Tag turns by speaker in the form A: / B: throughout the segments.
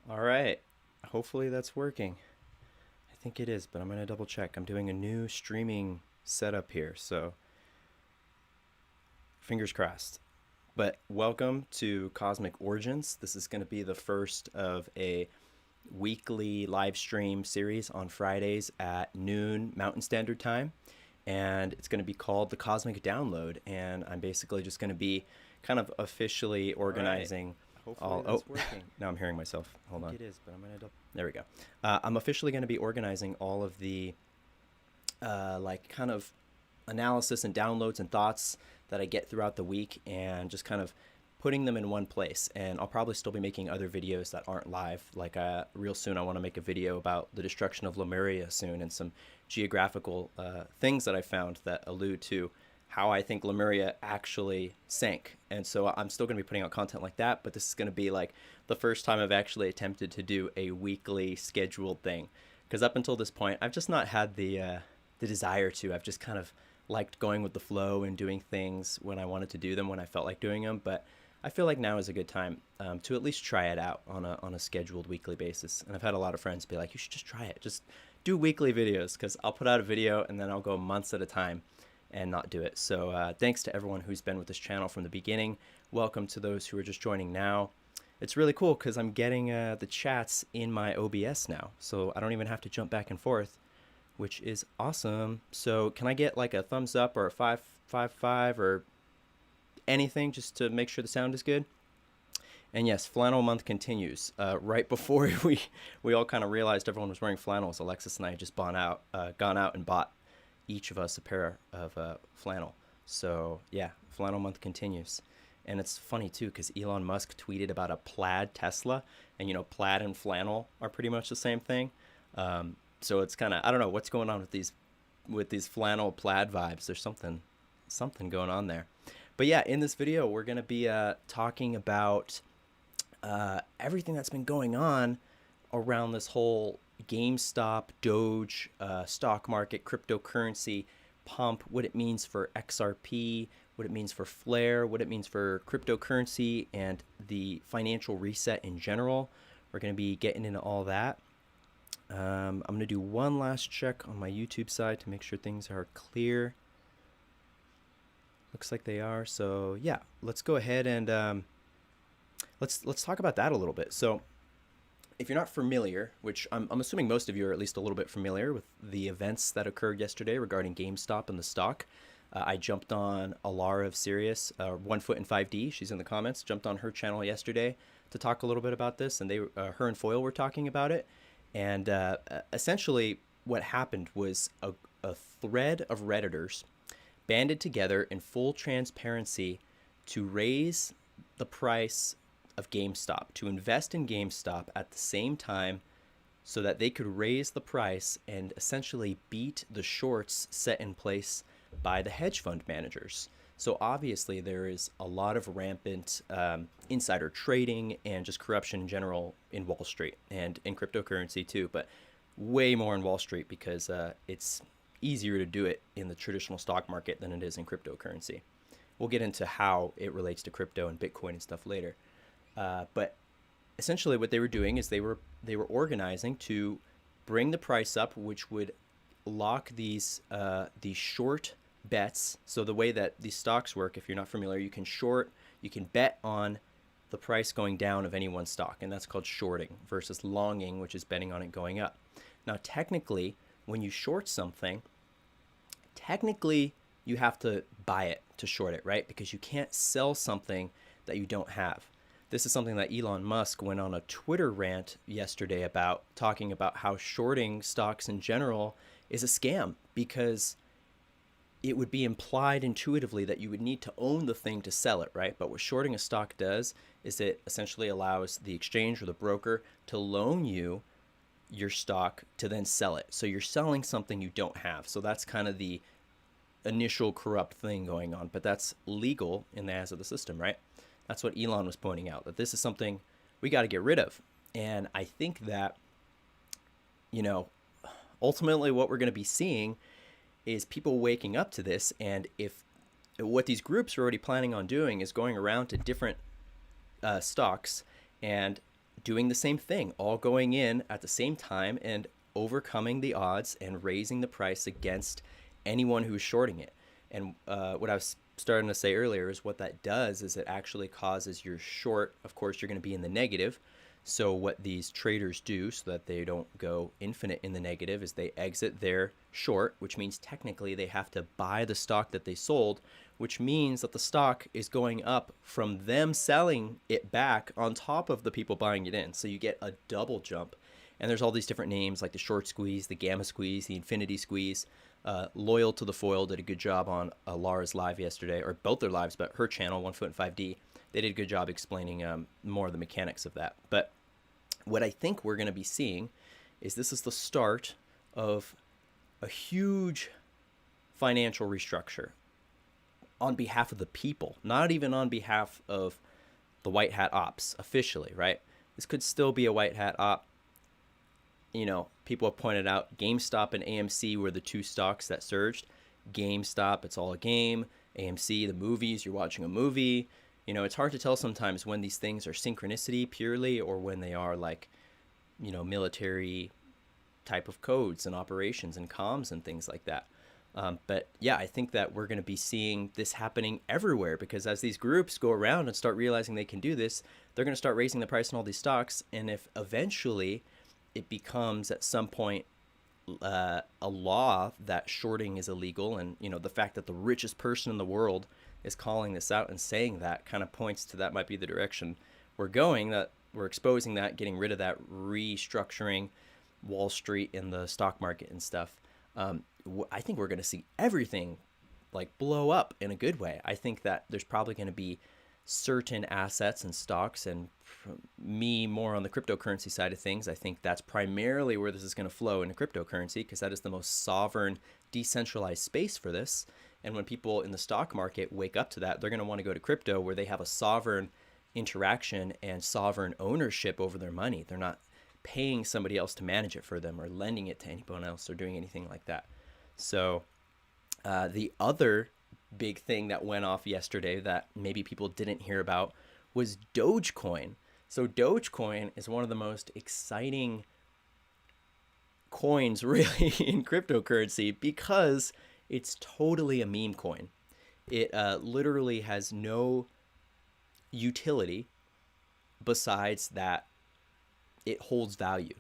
A: All right. Hopefully that's working. I think it is, but I'm going to double check. I'm doing a new streaming setup here, so fingers crossed. But welcome to Cosmic Origins. This is going to be the first of a weekly live stream series on Fridays at noon Mountain Standard Time. And it's going to be called the Cosmic Download. And I'm basically just going to be kind of officially
B: All right.
A: organizing
B: Hopefully
A: all. Oh,
B: that's working.
A: now I'm hearing myself.
B: I
A: Hold
B: think
A: on.
B: it is, but I'm gonna.
A: There we go. I'm officially going to be organizing all of the like kind of analysis and downloads and thoughts that I get throughout the week and just kind of putting them in one place. And I'll probably still be making other videos that aren't live. Like real soon, I want to make a video about the destruction of Lemuria soon and some geographical things that I found that allude to how I think Lemuria actually sank. And so I'm still going to be putting out content like that, but this is going to be like the first time I've actually attempted to do a weekly scheduled thing. Because up until this point, I've just not had the desire to. I've just kind of liked going with the flow and doing things when I wanted to do them, when I felt like doing them. But I feel like now is a good time to at least try it out on a scheduled weekly basis. And I've had a lot of friends be like, you should just try it. Just do weekly videos, because I'll put out a video and then I'll go months at a time and not do it. So thanks to everyone who's been with this channel from the beginning. Welcome to those who are just joining now. It's really cool because I'm getting the chats in my OBS now. So I don't even have to jump back and forth, which is awesome. So can I get like a thumbs up or a 555 or anything just to make sure the sound is good? And yes, flannel month continues. Right before we all kind of realized everyone was wearing flannels, Alexis and I had just gone out and bought each of us a pair of flannel. So yeah, flannel month continues. And it's funny too, because Elon Musk tweeted about a plaid Tesla, and plaid and flannel are pretty much the same thing. So it's kind of, I don't know what's going on with these flannel plaid vibes. There's something going on there. But yeah, in this video, we're gonna be talking about everything that's been going on around this whole GameStop, Doge, stock market, cryptocurrency pump, what it means for XRP, what it means for Flare, what it means for cryptocurrency, and the financial reset in general. We're going to be getting into all that. I'm going to do one last check on my YouTube side to make sure things are clear. Looks like they are. So yeah, let's go ahead and let's talk about that a little bit. So if you're not familiar, which I'm assuming most of you are at least a little bit familiar with the events that occurred yesterday regarding GameStop and the stock, I jumped on Alara of Sirius, 1 Foot in 5D. She's in the comments. Jumped on her channel yesterday to talk a little bit about this, and her and Foil were talking about it. And essentially, what happened was a thread of Redditors banded together in full transparency to raise the price of GameStop, to invest in GameStop at the same time so that they could raise the price and essentially beat the shorts set in place by the hedge fund managers. So obviously there is a lot of rampant insider trading and just corruption in general in Wall Street and in cryptocurrency too, but way more in Wall Street because it's easier to do it in the traditional stock market than it is in cryptocurrency. We'll get into how it relates to crypto and Bitcoin and stuff later. But essentially what they were doing is they were organizing to bring the price up, which would lock these short bets. So the way that these stocks work, if you're not familiar, you can bet on the price going down of any one stock, and that's called shorting, versus longing, which is betting on it going up. Now, technically, when you short something, technically you have to buy it to short it, right? Because you can't sell something that you don't have. This is something that Elon Musk went on a Twitter rant yesterday about, talking about how shorting stocks in general is a scam, because it would be implied intuitively that you would need to own the thing to sell it, right? But what shorting a stock does is it essentially allows the exchange or the broker to loan you your stock to then sell it. So you're selling something you don't have. So that's kind of the initial corrupt thing going on, but that's legal in the eyes of the system, right? That's what Elon was pointing out, that this is something we got to get rid of. And I think that, ultimately what we're going to be seeing is people waking up to this. And if what these groups are already planning on doing is going around to different stocks and doing the same thing, all going in at the same time and overcoming the odds and raising the price against anyone who's shorting it. And what I was starting to say earlier is what that does is it actually causes your short. Of course, you're going to be in the negative. So what these traders do so that they don't go infinite in the negative is they exit their short, which means technically they have to buy the stock that they sold, which means that the stock is going up from them selling it back on top of the people buying it in. So you get a double jump. And there's all these different names like the short squeeze, the gamma squeeze, the infinity squeeze. Loyal to the Foil did a good job on Lara's live yesterday, or both their lives, but her channel, 1 Foot in 5D, they did a good job explaining more of the mechanics of that. But what I think we're going to be seeing is this is the start of a huge financial restructure on behalf of the people, not even on behalf of the white hat ops officially, right? This could still be a white hat op. You know, people have pointed out GameStop and AMC were the two stocks that surged. GameStop, it's all a game. AMC, the movies, you're watching a movie. You know, it's hard to tell sometimes when these things are synchronicity purely or when they are like, you know, military type of codes and operations and comms and things like that. But yeah, I think that we're going to be seeing this happening everywhere because as these groups go around and start realizing they can do this, they're going to start raising the price on all these stocks. And if eventually it becomes at some point a law that shorting is illegal, and you know the fact that the richest person in the world is calling this out and saying that kind of points to that might be the direction we're going, that we're exposing that, getting rid of that, restructuring Wall Street and the stock market and stuff. I think we're going to see everything like blow up in a good way. I think that there's probably going to be certain assets and stocks, and me more on the cryptocurrency side of things, I think that's primarily where this is going to flow into cryptocurrency because that is the most sovereign, decentralized space for this. And when people in the stock market wake up to that, they're going to want to go to crypto where they have a sovereign interaction and sovereign ownership over their money. They're not paying somebody else to manage it for them or lending it to anyone else or doing anything like that. So the other big thing that went off yesterday that maybe people didn't hear about was Dogecoin. So Dogecoin is one of the most exciting coins really in cryptocurrency because it's totally a meme coin. It literally has no utility besides that it holds value,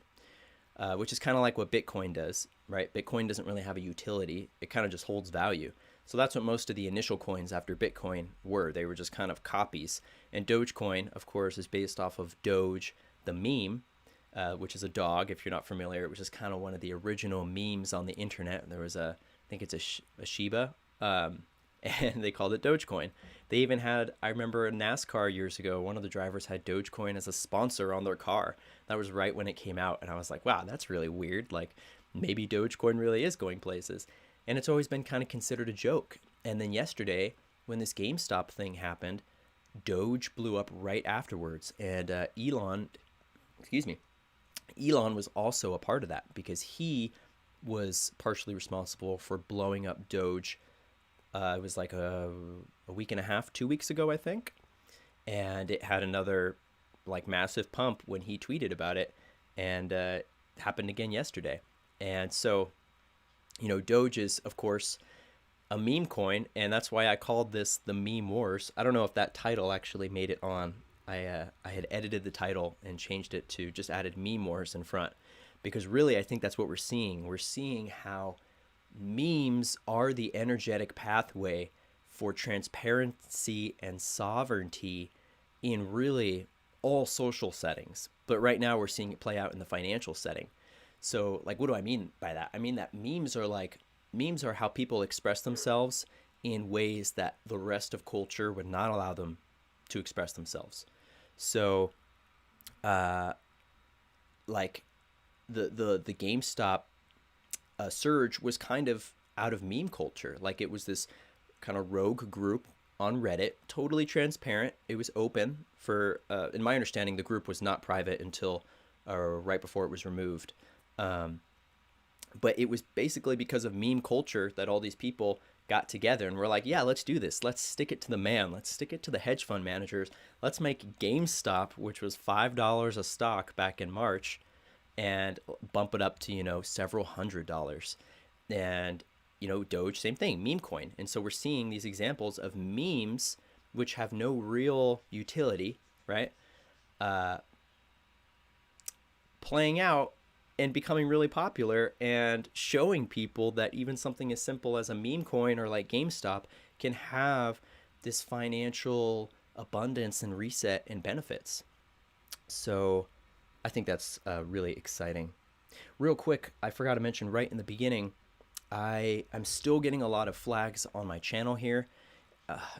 A: which is kind of like what Bitcoin does, right? Bitcoin doesn't really have a utility. It kind of just holds value. So that's what most of the initial coins after Bitcoin were. They were just kind of copies. And Dogecoin, of course, is based off of Doge, the meme, which is a dog, if you're not familiar, which is kind of one of the original memes on the internet. There was I think it's a Shiba, and they called it Dogecoin. They even had, I remember in NASCAR years ago, one of the drivers had Dogecoin as a sponsor on their car. That was right when it came out. And I was like, wow, that's really weird. Like maybe Dogecoin really is going places. And it's always been kind of considered a joke. And then yesterday, when this GameStop thing happened, Doge blew up right afterwards. And Elon was also a part of that because he was partially responsible for blowing up Doge. It was like a week and a half, 2 weeks ago, I think. And it had another like massive pump when he tweeted about it. And it happened again yesterday. And so, you know, Doge is, of course, a meme coin, and that's why I called this the Meme Wars. I don't know if that title actually made it on. I had edited the title and changed it to just added Meme Wars in front, because really I think that's what we're seeing. We're seeing how memes are the energetic pathway for transparency and sovereignty in really all social settings. But right now we're seeing it play out in the financial setting. So, like, what do I mean by that? I mean that memes are how people express themselves in ways that the rest of culture would not allow them to express themselves. So, like, the GameStop surge was kind of out of meme culture. Like, it was this kind of rogue group on Reddit, totally transparent. It was open for, in my understanding, the group was not private until right before it was removed. But it was basically because of meme culture that all these people got together and we're like, yeah, let's do this. Let's stick it to the man. Let's stick it to the hedge fund managers. Let's make GameStop, which was $5 a stock back in March, and bump it up to, several $100s. And, Doge, same thing, meme coin. And so we're seeing these examples of memes which have no real utility, right? Playing out and becoming really popular and showing people that even something as simple as a meme coin or like GameStop can have this financial abundance and reset and benefits. So I think that's really exciting. Real quick, I forgot to mention right in the beginning, I'm still getting a lot of flags on my channel here.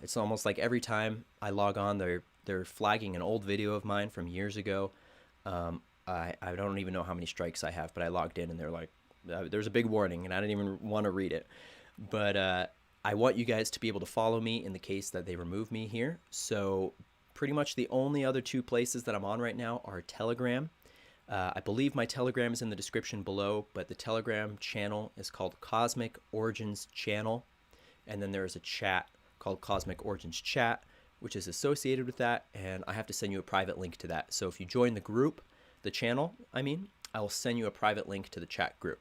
A: It's almost like every time I log on, they're flagging an old video of mine from years ago. I don't even know how many strikes I have, but I logged in and they're like, there's a big warning, and I didn't even want to read it. But I want you guys to be able to follow me in the case that they remove me here. So pretty much the only other two places that I'm on right now are Telegram. I believe my Telegram is in the description below, but the Telegram channel is called Cosmic Origins Channel. And then there is a chat called Cosmic Origins Chat, which is associated with that. And I have to send you a private link to that. So if you join the group, the channel, I will send you a private link to the chat group.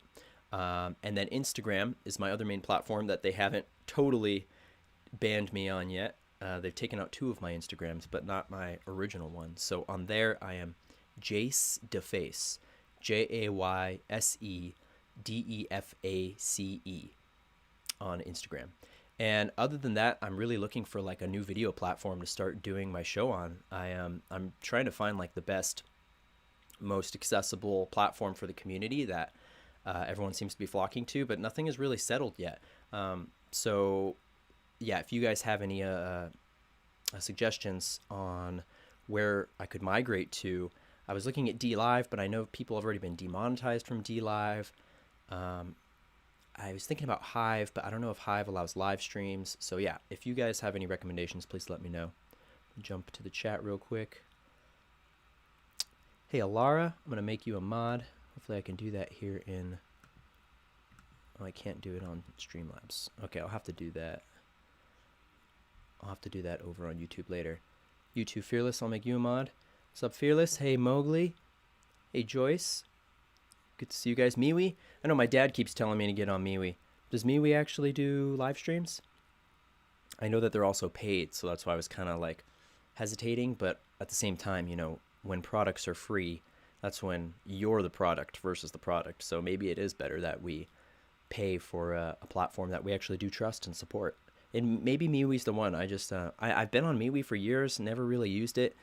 A: And then Instagram is my other main platform that they haven't totally banned me on yet. They've taken out 2 of my Instagrams, but not my original one. So on there, I am Jace Deface, JayseDeface on Instagram. And other than that, I'm really looking for like a new video platform to start doing my show on. I'm trying to find like the best, most accessible platform for the community that everyone seems to be flocking to, but nothing is really settled yet. So yeah, if you guys have any suggestions on where I could migrate to, I was looking at DLive, but I know people have already been demonetized from DLive. I was thinking about Hive, but I don't know if Hive allows live streams. So yeah, if you guys have any recommendations, please let me know. Jump to the chat real quick. Hey, Alara, I'm going to make you a mod. Hopefully I can do that here in... Oh, I can't do it on Streamlabs. Okay, I'll have to do that. I'll have to do that over on YouTube later. YouTube Fearless, I'll make you a mod. What's up, Fearless? Hey, Mowgli. Hey, Joyce. Good to see you guys. Miwi? I know my dad keeps telling me to get on Miwi. Does Miwi actually do live streams? I know that they're also paid, so that's why I was kind of like hesitating, but at the same time, when products are free, that's when you're the product versus the product. So maybe it is better that we pay for a platform that we actually do trust and support. And maybe MeWe's the one. I've been on MeWe for years, never really used it.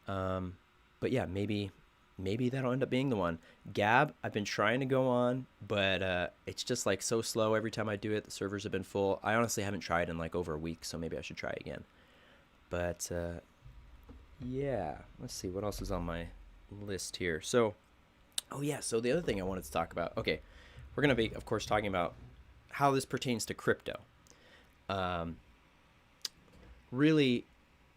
A: But yeah, maybe that'll end up being the one. Gab, I've been trying to go on, but it's just like so slow every time I do it. The servers have been full. I honestly haven't tried in like over a week, so maybe I should try again. But yeah, let's see what else is on my list here. So, oh yeah, so the other thing I wanted to talk about. Okay, we're going to be, of course, talking about how this pertains to crypto. Really,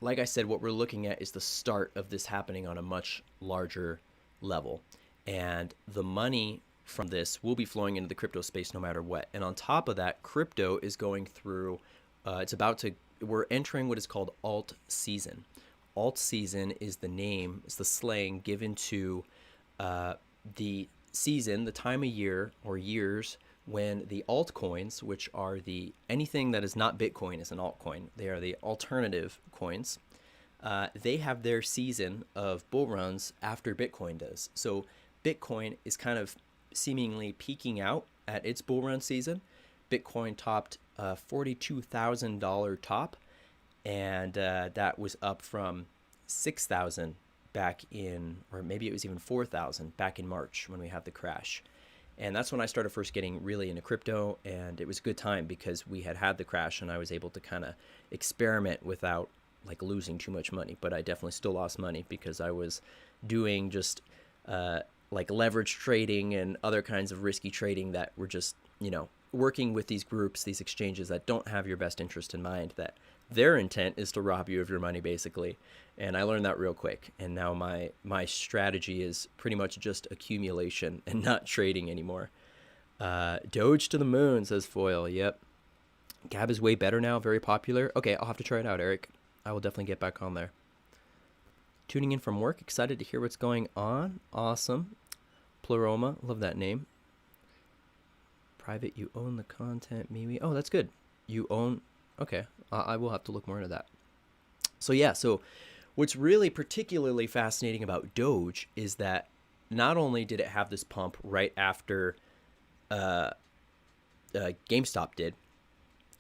A: like I said, what we're looking at is the start of this happening on a much larger level. And the money from this will be flowing into the crypto space no matter what. And on top of that, crypto is going through, we're entering what is called alt season. Alt season is the name, is the slang given to the season, the time of year or years when the altcoins, which are anything that is not Bitcoin is an altcoin. They are the alternative coins. They have their season of bull runs after Bitcoin does. So Bitcoin is kind of seemingly peaking out at its bull run season. Bitcoin topped $42,000 top, and that was up from 6,000 back in, or maybe it was even 4,000 back in March when we had the crash. And that's when I started first getting really into crypto, and it was a good time because we had the crash and I was able to kind of experiment without like losing too much money. But I definitely still lost money because I was doing just like leverage trading and other kinds of risky trading that were just, working with these groups, these exchanges that don't have your best interest in mind, that their intent is to rob you of your money, basically. And I learned that real quick. And now my strategy is pretty much just accumulation and not trading anymore. Doge to the moon, says Foil. Yep. Gab is way better now, very popular. Okay, I'll have to try it out, Eric. I will definitely get back on there. Tuning in from work, excited to hear what's going on. Awesome. Pleroma, love that name. Private, you own the content, maybe. Oh, that's good. You own, okay. I will have to look more into that. So yeah, so what's really particularly fascinating about Doge is that not only did it have this pump right after GameStop did,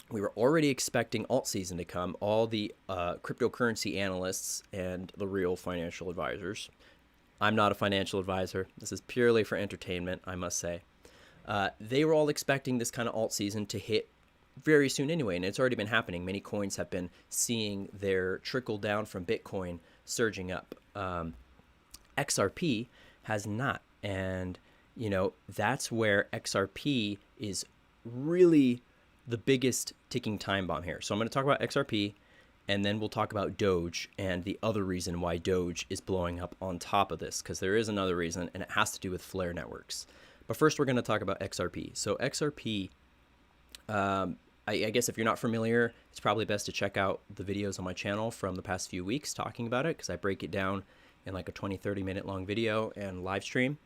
A: we were already expecting alt season to come. All the cryptocurrency analysts and the real financial advisors. I'm not a financial advisor. This is purely for entertainment, I must say. They were all expecting this kind of alt season to hit very soon anyway, and it's already been happening. Many coins have been seeing their trickle down from Bitcoin surging up. XRP has not, and you know that's where XRP is really the biggest ticking time bomb here. So I'm going to talk about XRP, and then we'll talk about Doge and the other reason why Doge is blowing up on top of this, because there is another reason, and it has to do with flare networks. But first, we're going to talk about XRP. So XRP, I guess if you're not familiar, it's probably best to check out the videos on my channel from the past few weeks talking about it, because I break it down in like a 20-30 minute long video and live stream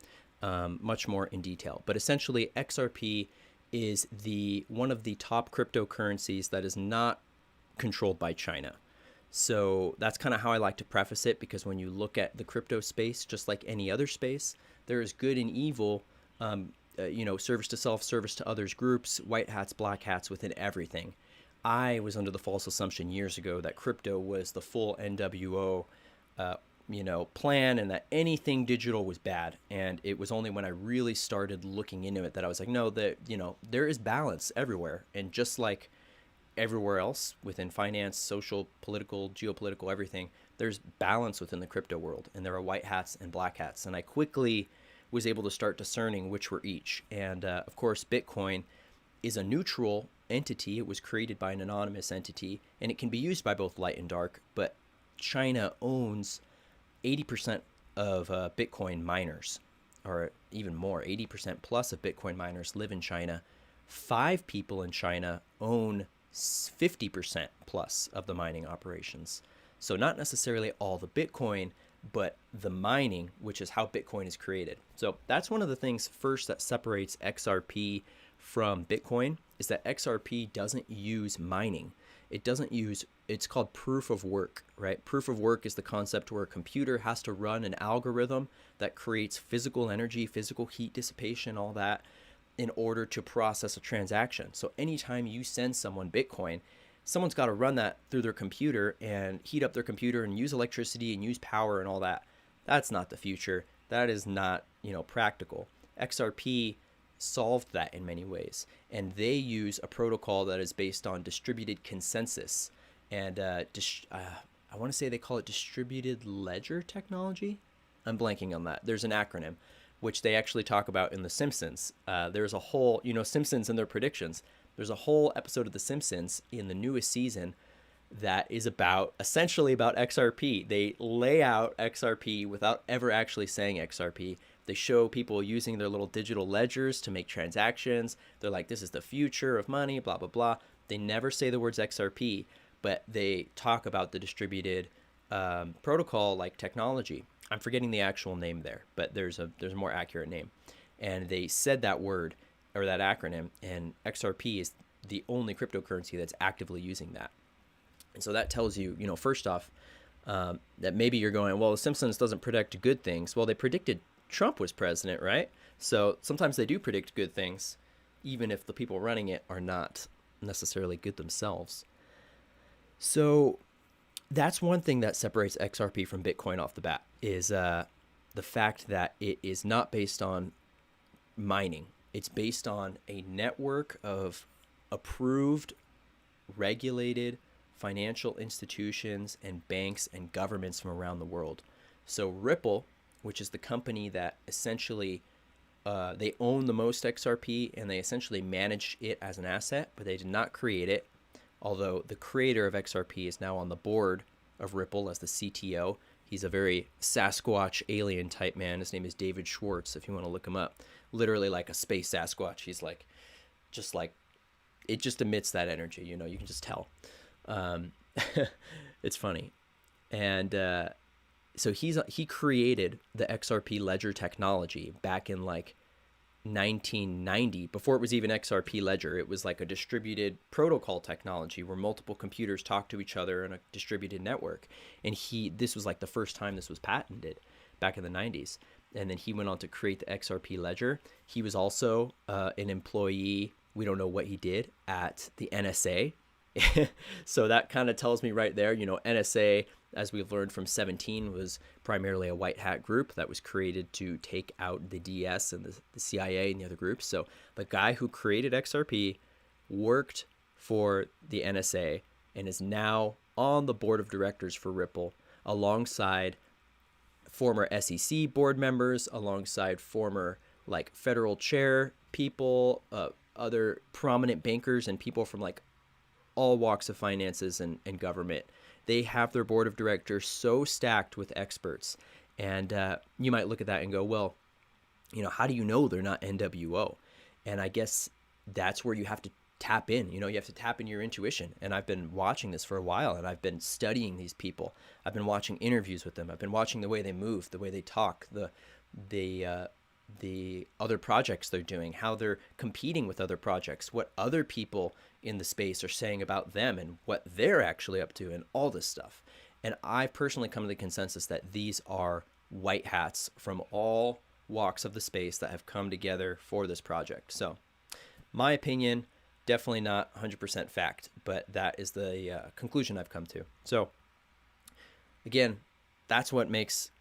A: much more in detail. But essentially, XRP is one of the top cryptocurrencies that is not controlled by China. So that's kind of how I like to preface it, because when you look at the crypto space, just like any other space, there is good and evil, service to self, service to others groups, white hats, black hats within everything. I was under the false assumption years ago that crypto was the full NWO plan, and that anything digital was bad. And it was only when I really started looking into it that I was like, no, there is balance everywhere. And just like everywhere else within finance, social, political, geopolitical, everything, there's balance within the crypto world, and there are white hats and black hats. And I quickly was able to start discerning which were each. And of course, Bitcoin is a neutral entity. It was created by an anonymous entity, and it can be used by both light and dark, but China owns 80% of Bitcoin miners, or even more, 80% plus of Bitcoin miners live in China. 5 people in China own 50% plus of the mining operations. So not necessarily all the Bitcoin, but the mining, which is how Bitcoin is created. So that's one of the things first that separates XRP from Bitcoin, is that XRP doesn't use mining. It's called proof of work, right? Proof of work is the concept where a computer has to run an algorithm that creates physical energy, physical heat dissipation, all that, in order to process a transaction. So anytime you send someone Bitcoin, someone's got to run that through their computer and heat up their computer and use electricity and use power and all that. That's not the future. That is not, practical. XRP solved that in many ways, and they use a protocol that is based on distributed consensus, and I want to say they call it distributed ledger technology. I'm blanking on that. There's an acronym which they actually talk about in The Simpsons. There's a whole, Simpsons and their predictions. There's a whole episode of The Simpsons in the newest season that is essentially about XRP. They lay out XRP without ever actually saying XRP. They show people using their little digital ledgers to make transactions. They're like, this is the future of money, blah, blah, blah. They never say the words XRP, but they talk about the distributed protocol like technology. I'm forgetting the actual name there, but there's a more accurate name. And they said that word, or that acronym, and XRP is the only cryptocurrency that's actively using that. And so that tells you, first off, that maybe you're going, well, The Simpsons doesn't predict good things. Well, they predicted Trump was president, right? So sometimes they do predict good things, even if the people running it are not necessarily good themselves. So that's one thing that separates XRP from Bitcoin off the bat, is the fact that it is not based on mining. It's based on a network of approved, regulated financial institutions and banks and governments from around the world. So Ripple, which is the company that essentially they own the most XRP, and they essentially manage it as an asset, but they did not create it. Although the creator of XRP is now on the board of Ripple as the CTO. He's a very Sasquatch alien type man. His name is David Schwartz, if you want to look him up. Literally like a space Sasquatch. He's like, just like it just emits that energy. You know, you can just tell. Um, it's funny. And so he created the XRP ledger technology back in like 1990, before it was even XRP ledger. It was like a distributed protocol technology where multiple computers talk to each other in a distributed network. And this was like the first time this was patented back in the 90s. And then he went on to create the XRP ledger. He was also an employee, we don't know what he did, at the NSA. So that kind of tells me right there, you know, NSA, as we've learned from 17, was primarily a white hat group that was created to take out the DS and the CIA and the other groups. So the guy who created XRP worked for the NSA and is now on the board of directors for Ripple, alongside former SEC board members, alongside former like federal chair people, other prominent bankers, and people from like all walks of finances and government. They have their board of directors so stacked with experts. And you might look at that and go, well, you know, how do you know they're not NWO? And I guess that's where you have to tap in. You know, you have to tap in your intuition. And I've been watching this for a while, and I've been studying these people. I've been watching interviews with them. I've been watching the way they move, the way they talk, the other projects they're doing, how they're competing with other projects, what other people in the space are saying about them and what they're actually up to, and all this stuff. And I've personally come to the consensus that these are white hats from all walks of the space that have come together for this project. So my opinion, definitely not 100% fact, but that is the conclusion I've come to. So again, that's what makes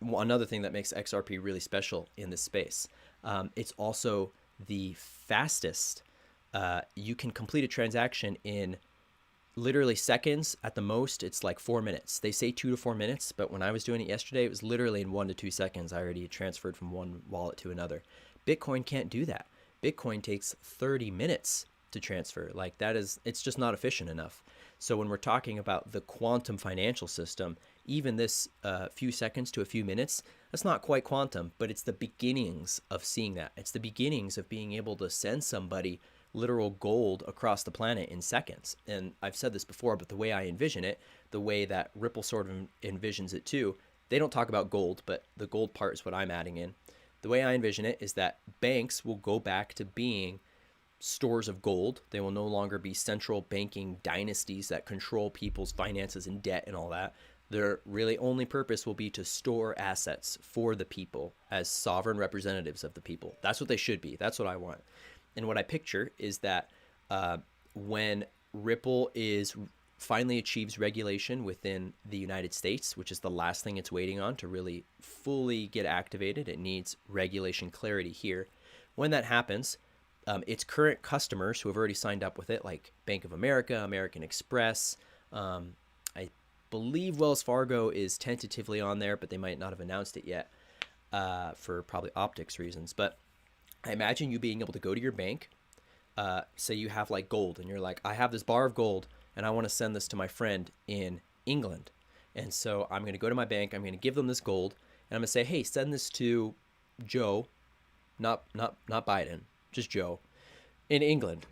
A: another thing that makes XRP really special in this space. It's also the fastest. You can complete a transaction in literally seconds at the most. It's like 4 minutes. They say 2 to 4 minutes, but when I was doing it yesterday, it was literally in 1 to 2 seconds. I already transferred from one wallet to another. Bitcoin can't do that. Bitcoin takes 30 minutes to transfer. Like that is, it's just not efficient enough. So when we're talking about the quantum financial system, even this few seconds to a few minutes, that's not quite quantum, but it's the beginnings of seeing that. It's the beginnings of being able to send somebody literal gold across the planet in seconds. And I've said this before, but the way I envision it, the way that Ripple sort of envisions it too, they don't talk about gold, but the gold part is what I'm adding in. The way I envision it is that banks will go back to being stores of gold. They will no longer be central banking dynasties that control people's finances and debt and all that. Their really only purpose will be to store assets for the people as sovereign representatives of the people. That's what they should be. That's what I want. And what I picture is that when Ripple finally achieves regulation within the United States, which is the last thing it's waiting on to really fully get activated, it needs regulation clarity here. When that happens, its current customers who have already signed up with it, like Bank of America, American Express, I believe Wells Fargo is tentatively on there, but they might not have announced it yet for probably optics reasons. But I imagine you being able to go to your bank, say you have like gold, and you're like, I have this bar of gold, and I want to send this to my friend in England. And so I'm going to go to my bank, I'm going to give them this gold, and I'm going to say, hey, send this to Joe, not Biden, just Joe, in England.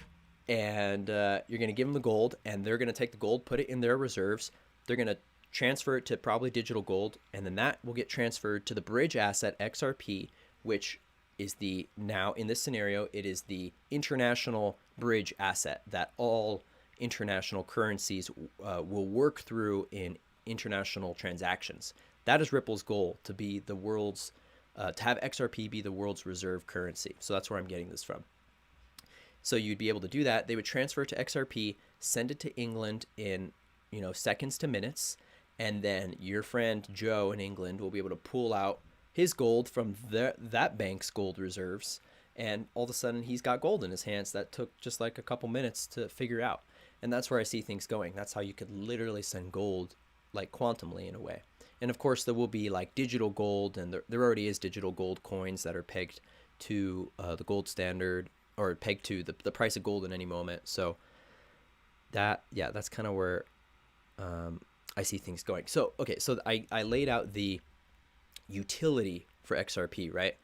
A: And you're going to give them the gold, and they're going to take the gold, put it in their reserves. They're going to transfer it to probably digital gold, and then that will get transferred to the bridge asset XRP, which is now in this scenario, it is the international bridge asset that all international currencies will work through in international transactions. That is Ripple's goal, to be the world's, to have XRP be the world's reserve currency. So that's where I'm getting this from. So you'd be able to do that. They would transfer it to XRP, send it to England in, seconds to minutes, and then your friend Joe in England will be able to pull out his gold from that bank's gold reserves, and all of a sudden he's got gold in his hands that took just like a couple minutes to figure out. And that's where I see things going. That's how you could literally send gold like quantumly in a way. And of course there will be like digital gold, and there already is digital gold coins that are pegged to the gold standard, or pegged to the price of gold in any moment. So that's kind of where I see things going. So, okay, so I laid out the utility for XRP, right?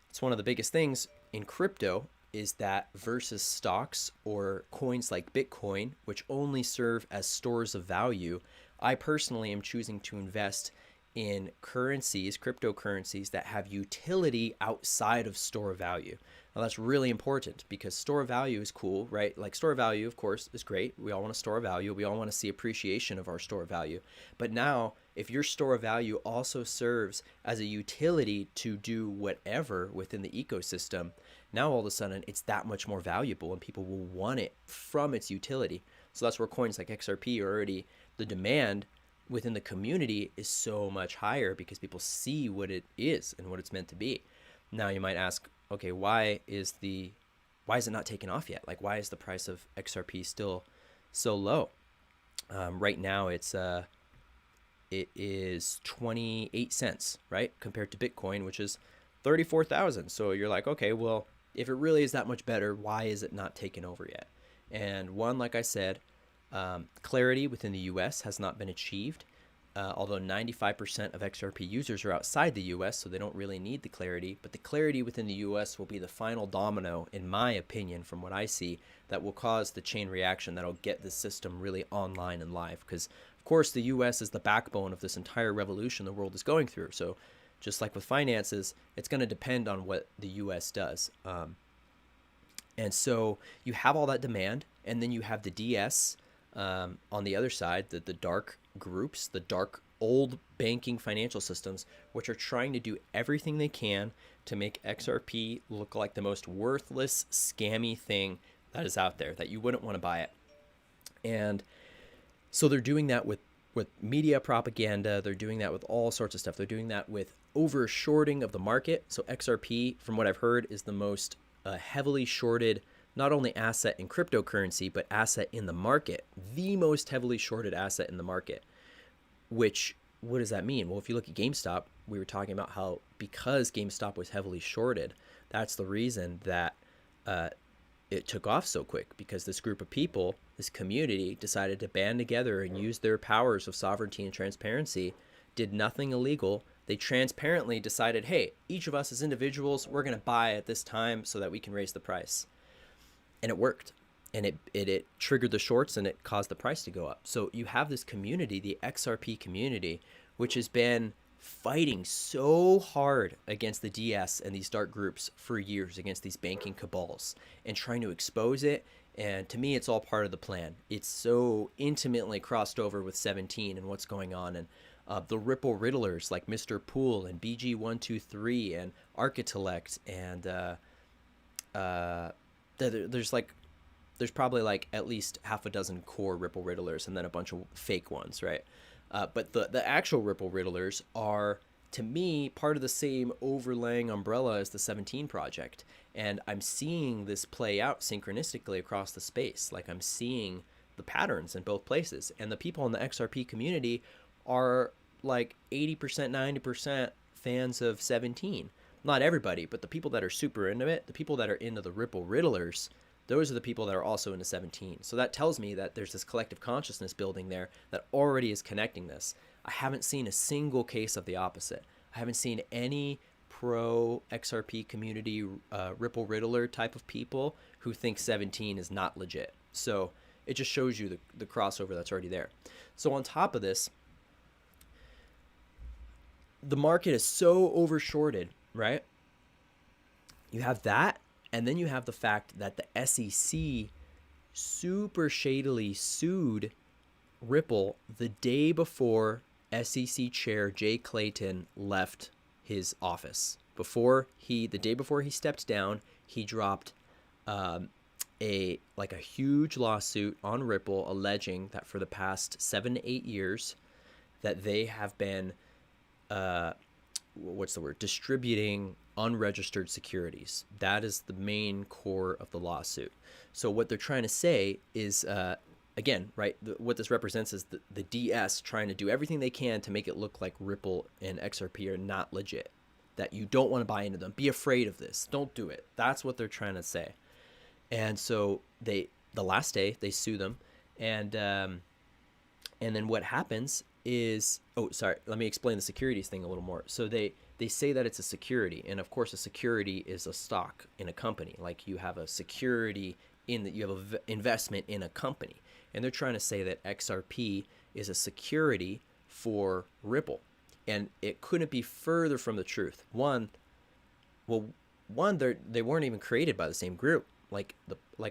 A: It's one of the biggest things in crypto. is that versus stocks or coins like Bitcoin, which only serve as stores of value, I personally am choosing to invest in currencies, cryptocurrencies that have utility outside of store of value. Now that's really important because store of value is cool, right? Like store of value, of course, is great. We all want to store of value. We all want to see appreciation of our store of value. But now, if your store of value also serves as a utility to do whatever within the ecosystem, now all of a sudden it's that much more valuable and people will want it from its utility. So that's where coins like XRP are already, the demand within the community is so much higher because people see what it is and what it's meant to be. Now you might ask, okay, why is it not taken off yet? Like, why is the price of XRP still so low? Right now it is 28 cents, right? Compared to Bitcoin, which is 34,000. So you're like, okay, well, if it really is that much better, why is it not taken over yet? And one, like I said, clarity within the US has not been achieved, although 95% of XRP users are outside the US, so they don't really need the clarity. But the clarity within the US will be the final domino, in my opinion, from what I see, that will cause the chain reaction that'll get the system really online and live. Because, of course, the US is the backbone of this entire revolution the world is going through. So just like with finances, it's going to depend on what the US does. And so you have all that demand, and then you have the DS on the other side, the dark groups, the dark old banking financial systems, which are trying to do everything they can to make XRP look like the most worthless, scammy thing that is out there, that you wouldn't want to buy it. And so they're doing that with media propaganda. They're doing that with all sorts of stuff. They're doing that with over shorting of the market. So XRP, from what I've heard, is the most heavily shorted, not only asset in cryptocurrency, but asset in the market, the most heavily shorted asset in the market. Which, what does that mean? Well, if you look at GameStop, we were talking about how because GameStop was heavily shorted, that's the reason that it took off so quick, because this group of people, this community, decided to band together and use their powers of sovereignty and transparency, did nothing illegal. They transparently decided, hey, each of us as individuals, we're going to buy at this time so that we can raise the price. And it worked. And it triggered the shorts and it caused the price to go up. So you have this community, the XRP community, which has been fighting so hard against the DS and these dark groups for years, against these banking cabals, and trying to expose it. And to me, it's all part of the plan. It's so intimately crossed over with 17 and what's going on. And the Ripple Riddlers like Mr. Pool and BG123 and Architellect and there's probably like at least half a dozen core Ripple Riddlers and then a bunch of fake ones, right? But the actual Ripple Riddlers are, to me, part of the same overlaying umbrella as the 17 project. And I'm seeing this play out synchronistically across the space. Like, I'm seeing the patterns in both places. And the people in the XRP community are like 80%, 90% fans of 17. Not everybody, but the people that are super into it, the people that are into the Ripple Riddlers, those are the people that are also into 17. So that tells me that there's this collective consciousness building there that already is connecting this. I haven't seen a single case of the opposite. I haven't seen any pro XRP community Ripple Riddler type of people who think 17 is not legit. So it just shows you the crossover that's already there. So on top of this, the market is so overshorted, right? You have that, and then you have the fact that the SEC super shadily sued Ripple the day before SEC Chair Jay Clayton left his office. The day before he stepped down, he dropped a huge lawsuit on Ripple alleging that for the past 7 to 8 years that they have been distributing unregistered securities. That is the main core of the lawsuit. So what they're trying to say is, again, right, what this represents is the DS trying to do everything they can to make it look like Ripple and XRP are not legit, that you don't want to buy into them. Be afraid of this. Don't do it. That's what they're trying to say. And so the last day they sue them, and then what happens is, let me explain the securities thing a little more. So they they say that it's a security. And of course, a security is a stock in a company. Like you have a security in that you have an investment in a company. And they're trying to say that XRP is a security for Ripple. And it couldn't be further from the truth. One, they weren't even created by the same group. Like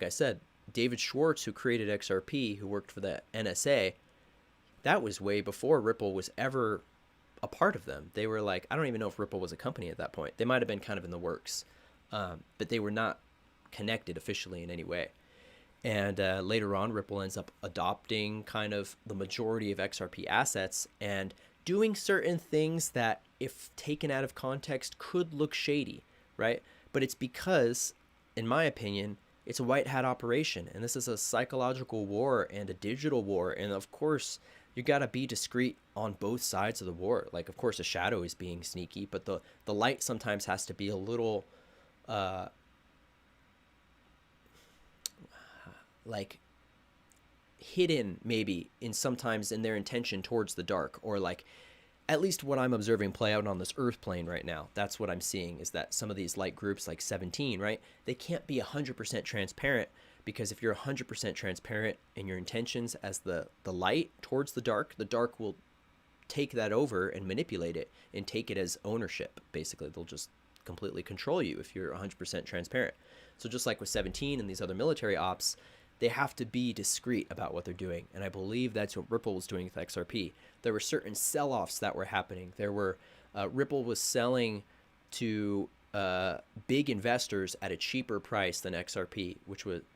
A: I said, David Schwartz, who created XRP, who worked for the NSA, that was way before Ripple was ever a part of them. They were like, I don't even know if Ripple was a company at that point. They might have been kind of in the works, but they were not connected officially in any way. And later on, Ripple ends up adopting kind of the majority of XRP assets and doing certain things that, if taken out of context, could look shady, right? But it's because, in my opinion, it's a white hat operation, and this is a psychological war and a digital war. And of course, you got to be discreet on both sides of the war. Like, of course, the shadow is being sneaky, but the light sometimes has to be a little like hidden, maybe, in sometimes in their intention towards the dark, or like at least what I'm observing play out on this earth plane right now. That's what I'm seeing, is that some of these light groups like 17, right? They can't be 100% transparent, because if you're 100% transparent in your intentions as the light towards the dark will take that over and manipulate it and take it as ownership. Basically, they'll just completely control you if you're 100% transparent. So just like with 17 and these other military ops, they have to be discreet about what they're doing. And I believe that's what Ripple was doing with XRP. There were certain sell-offs that were happening. There were Ripple was selling to big investors at a cheaper price than XRP,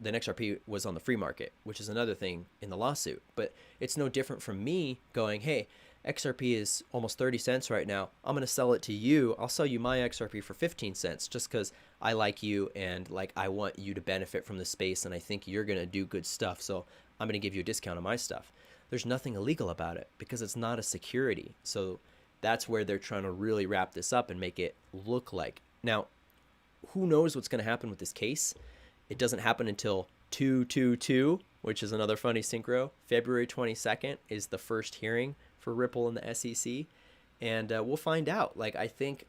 A: XRP was on the free market, which is another thing in the lawsuit. But it's no different from me going, hey, XRP is almost 30 cents right now. I'm going to sell it to you. I'll sell you my XRP for 15 cents just because I like you and like I want you to benefit from the space and I think you're going to do good stuff. So I'm going to give you a discount on my stuff. There's nothing illegal about it because it's not a security. So that's where they're trying to really wrap this up and make it look like. Now, who knows what's going to happen with this case? It doesn't happen until 2/2/2, which is another funny synchro. February 22nd is the first hearing for Ripple and the SEC, and we'll find out. Like, I think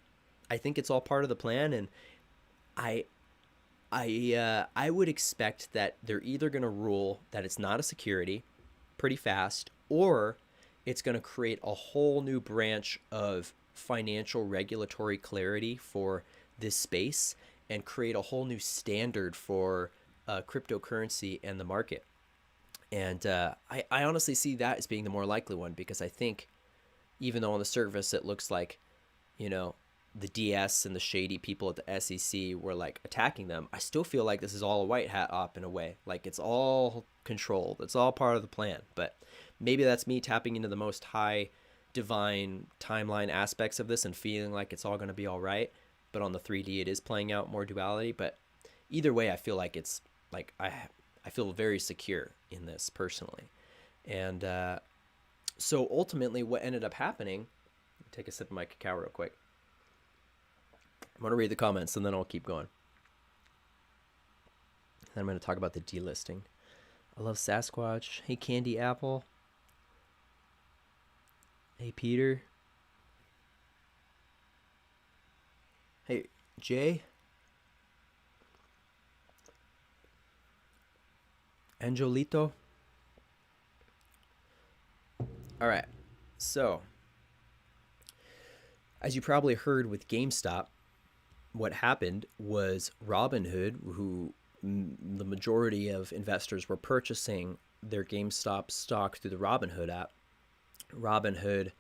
A: it's all part of the plan, and I would expect that they're either going to rule that it's not a security pretty fast, or it's going to create a whole new branch of financial regulatory clarity for this space and create a whole new standard for cryptocurrency and the market. And I honestly see that as being the more likely one, because I think even though on the surface it looks like, you know, the DS and the shady people at the SEC were like attacking them, I still feel like this is all a white hat op in a way. Like, it's all controlled. It's all part of the plan. But maybe that's me tapping into the most high divine timeline aspects of this and feeling like it's all going to be all right. But on the 3D, it is playing out more duality. But either way, I feel like it's like I feel very secure in this personally. And so ultimately what ended up happening, take a sip of my cacao real quick. I'm going to read the comments and then I'll keep going. Then I'm going to talk about the delisting. I love Sasquatch. Hey, Candy Apple. Hey, Peter. Hey, Jay. Angelito. All right. So, as you probably heard with GameStop, what happened was Robinhood, who the majority of investors were purchasing their GameStop stock through the Robinhood app. Robinhood,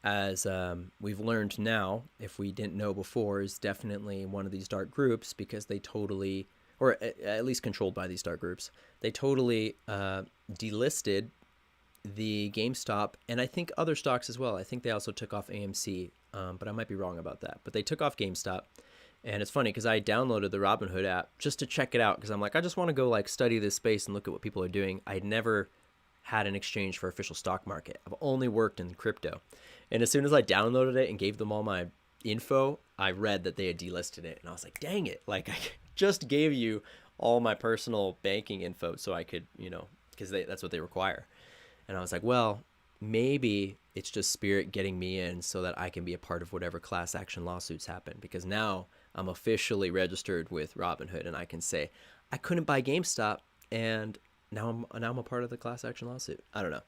A: as we've learned now, if we didn't know before, is definitely one of these dark groups, because they totally, or at least controlled by these dark groups, they totally delisted the GameStop, and I think other stocks as well. I think they also took off AMC, but I might be wrong about that. But they took off GameStop. And it's funny because I downloaded the Robinhood app just to check it out, because I'm like, I just want to go like study this space and look at what people are doing. I'd never had an exchange for official stock market. I've only worked in crypto. And as soon as I downloaded it and gave them all my info, I read that they had delisted it. And I was like, dang it. Like, I just gave you all my personal banking info so I could, you know, because that's what they require. And I was like, well, maybe it's just spirit getting me in so that I can be a part of whatever class action lawsuits happen, because now I'm officially registered with Robinhood and I can say I couldn't buy GameStop, and now I'm a part of the class action lawsuit. I don't know.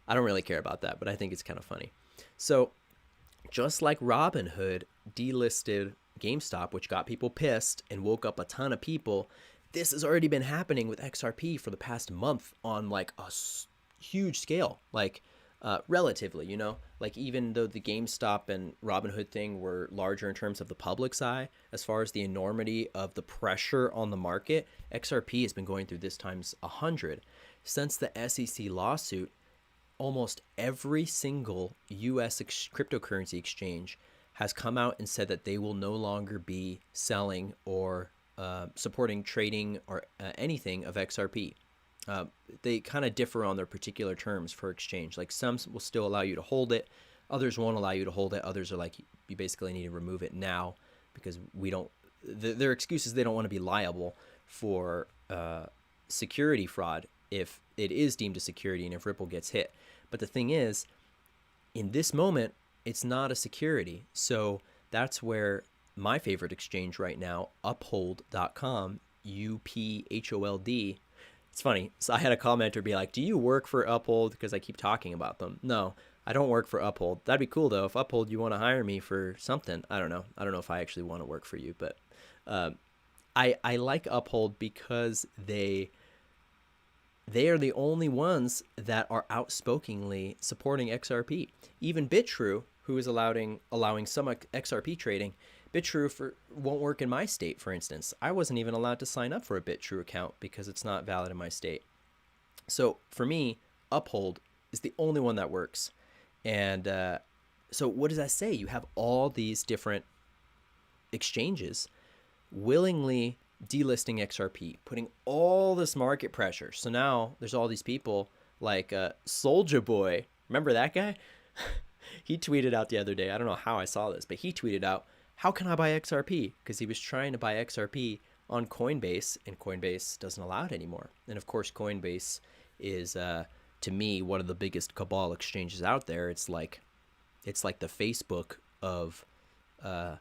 A: I don't really care about that, but I think it's kind of funny. So just like Robinhood delisted GameStop, which got people pissed and woke up a ton of people, this has already been happening with XRP for the past month on like a huge scale, like relatively, like even though the GameStop and Robinhood thing were larger in terms of the public's eye, as far as the enormity of the pressure on the market, XRP has been going through this times 100. Since the SEC lawsuit, almost every single US cryptocurrency exchange has come out and said that they will no longer be selling or supporting trading or anything of XRP. They kind of differ on their particular terms for exchange. Like some will still allow you to hold it, others won't allow you to hold it. Others are like, you basically need to remove it now because we don't. Their excuse is they don't want to be liable for security fraud if it is deemed a security and if Ripple gets hit. But the thing is, in this moment, it's not a security. So that's where my favorite exchange right now, uphold.com, UPHOLD. It's funny. So I had a commenter be like, do you work for Uphold? Because I keep talking about them. No, I don't work for Uphold. That'd be cool, though. If Uphold, you want to hire me for something. I don't know. I don't know if I actually want to work for you. But I like Uphold because they are the only ones that are outspokenly supporting XRP. Even BitTrue, who is allowing some XRP trading, BitTrue won't work in my state, for instance. I wasn't even allowed to sign up for a BitTrue account because it's not valid in my state. So for me, Uphold is the only one that works. And so what does that say? You have all these different exchanges willingly delisting XRP, putting all this market pressure. So now there's all these people like Soulja Boy. Remember that guy? He tweeted out the other day. I don't know how I saw this, but he tweeted out, how can I buy XRP? Because he was trying to buy XRP on Coinbase, and Coinbase doesn't allow it anymore. And of course, Coinbase is, to me, one of the biggest cabal exchanges out there. It's like the Facebook of the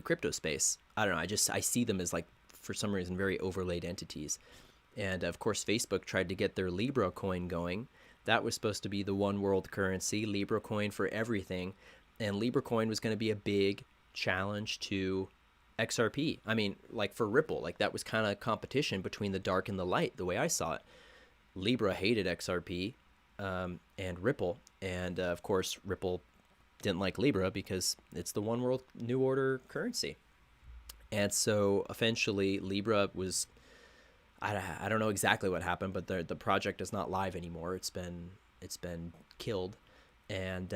A: crypto space. I don't know. I see them as, like, for some reason, very overlaid entities. And of course, Facebook tried to get their Libra coin going. That was supposed to be the one world currency, Libra coin for everything. And Libra coin was going to be a big challenge to XRP. I mean, like for Ripple, like that was kind of competition between the dark and the light, the way I saw it. Libra hated XRP and Ripple. And of course, Ripple didn't like Libra because it's the one world new order currency. And so eventually Libra was, I don't know exactly what happened, but the project is not live anymore. It's been killed. And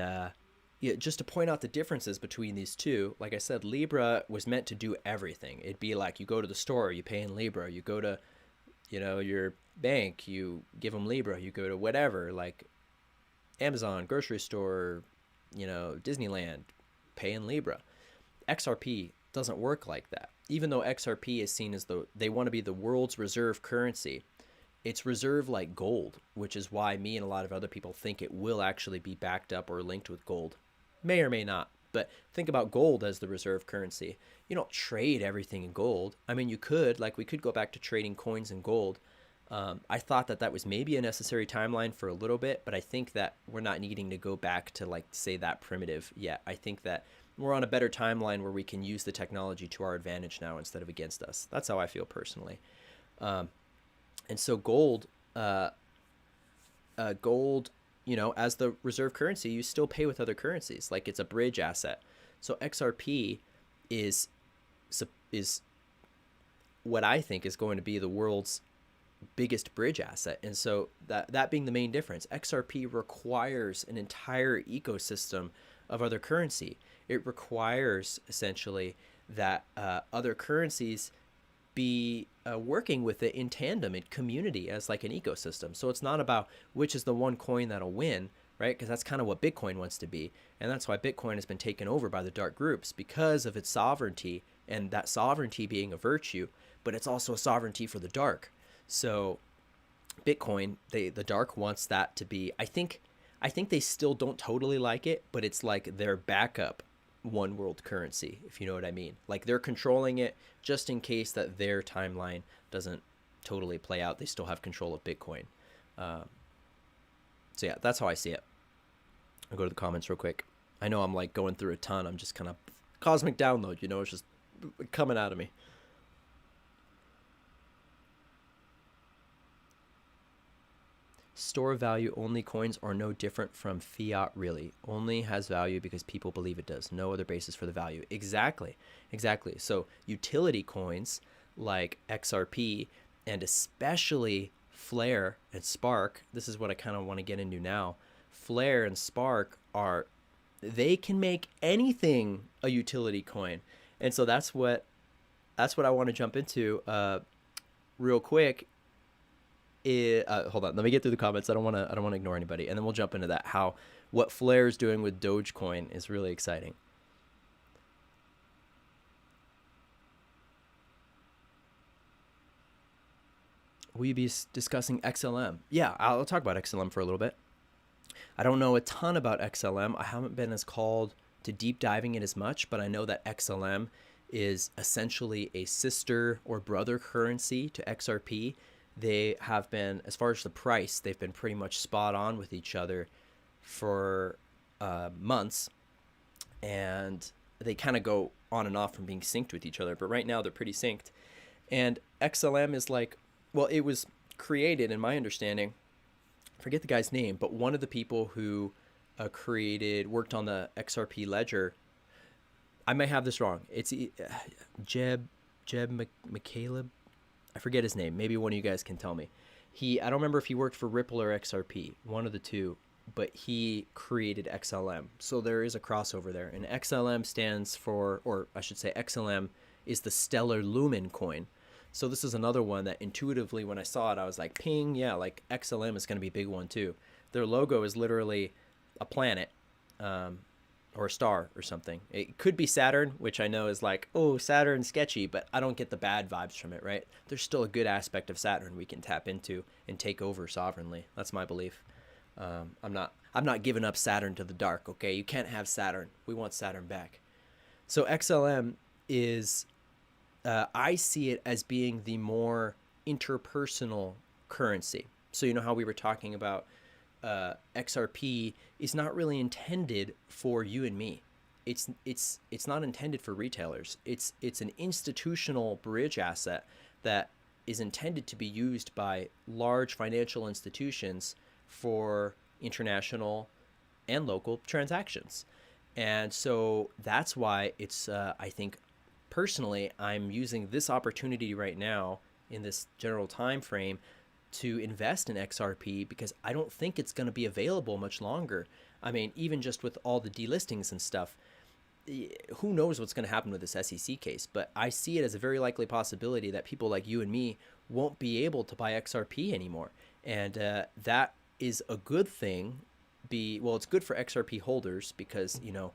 A: yeah, just to point out the differences between these two, like I said, Libra was meant to do everything. It'd be like you go to the store, you pay in Libra. You go to, your bank, you give them Libra. You go to whatever, like Amazon, grocery store, Disneyland, pay in Libra. XRP doesn't work like that. Even though XRP is seen as they want to be the world's reserve currency, it's reserved like gold, which is why me and a lot of other people think it will actually be backed up or linked with gold. May or may not, but think about gold as the reserve currency. You don't trade everything in gold. I mean, you could, like we could go back to trading coins in gold. I thought that was maybe a necessary timeline for a little bit, but I think that we're not needing to go back to, like, say, that primitive yet. I think that we're on a better timeline where we can use the technology to our advantage now instead of against us. That's how I feel personally. And so gold, as the reserve currency, you still pay with other currencies. Like, it's a bridge asset. So XRP is what I think is going to be the world's biggest bridge asset. And so that being the main difference, XRP requires an entire ecosystem of other currency. It requires essentially that other currencies be working with it in tandem, in community, as like an ecosystem. So it's not about which is the one coin that'll win, right? Because that's kind of what Bitcoin wants to be. And that's why Bitcoin has been taken over by the dark groups, because of its sovereignty, and that sovereignty being a virtue, but it's also a sovereignty for the dark. So Bitcoin, the dark wants that to be, I think I think they still don't totally like it, but it's like their backup one world currency, if you know what I mean. Like they're controlling it just in case that their timeline doesn't totally play out. They still have control of Bitcoin. So yeah, that's how I see it. I'll go to the comments real quick. I know I'm like going through a ton. I'm just kind of cosmic download, you know, it's just coming out of me. Store value only coins are no different from fiat, really. Only has value because people believe it does. No other basis for the value. Exactly. So utility coins like XRP and especially Flare and Spark, this is what I kind of want to get into now. Flare and Spark they can make anything a utility coin. And so that's what I want to jump into real quick. Hold on, let me get through the comments. I don't want to ignore anybody, and then we'll jump into that. What Flare is doing with Dogecoin is really exciting. Will you be discussing XLM? Yeah, I'll talk about XLM for a little bit. I don't know a ton about XLM. I haven't been as called to deep diving it as much, but I know that XLM is essentially a sister or brother currency to XRP. They have been, as far as the price, they've been pretty much spot on with each other for months, and they kind of go on and off from being synced with each other, but right now they're pretty synced. And XLM is like, well, it was created, in my understanding, I forget the guy's name, but one of the people who worked on the XRP ledger, I may have this wrong, it's Jeb McCaleb, I forget his name. Maybe one of you guys can tell me. I don't remember if he worked for Ripple or XRP, one of the two, but he created XLM. So there is a crossover there. And XLM stands for, or I should say XLM is the Stellar Lumen coin. So this is another one that intuitively when I saw it, I was like, ping, yeah, like XLM is going to be a big one too. Their logo is literally a planet. Or a star or something. It could be Saturn, which I know is like, oh, Saturn sketchy, but I don't get the bad vibes from it, right? There's still a good aspect of Saturn we can tap into and take over sovereignly. That's my belief. I'm not giving up Saturn to the dark, okay? You can't have Saturn. We want Saturn back. So XLM is, I see it as being the more interpersonal currency. So you know how we were talking about XRP is not really intended for you and me. It's not intended for retailers. It's an institutional bridge asset that is intended to be used by large financial institutions for international and local transactions. And so that's why it's, I think personally, I'm using this opportunity right now in this general time frame to invest in XRP because I don't think it's going to be available much longer. I mean, even just with all the delistings and stuff, who knows what's going to happen with this SEC case, but I see it as a very likely possibility that people like you and me won't be able to buy XRP anymore. And that is a good thing. Well, it's good for XRP holders because, you know,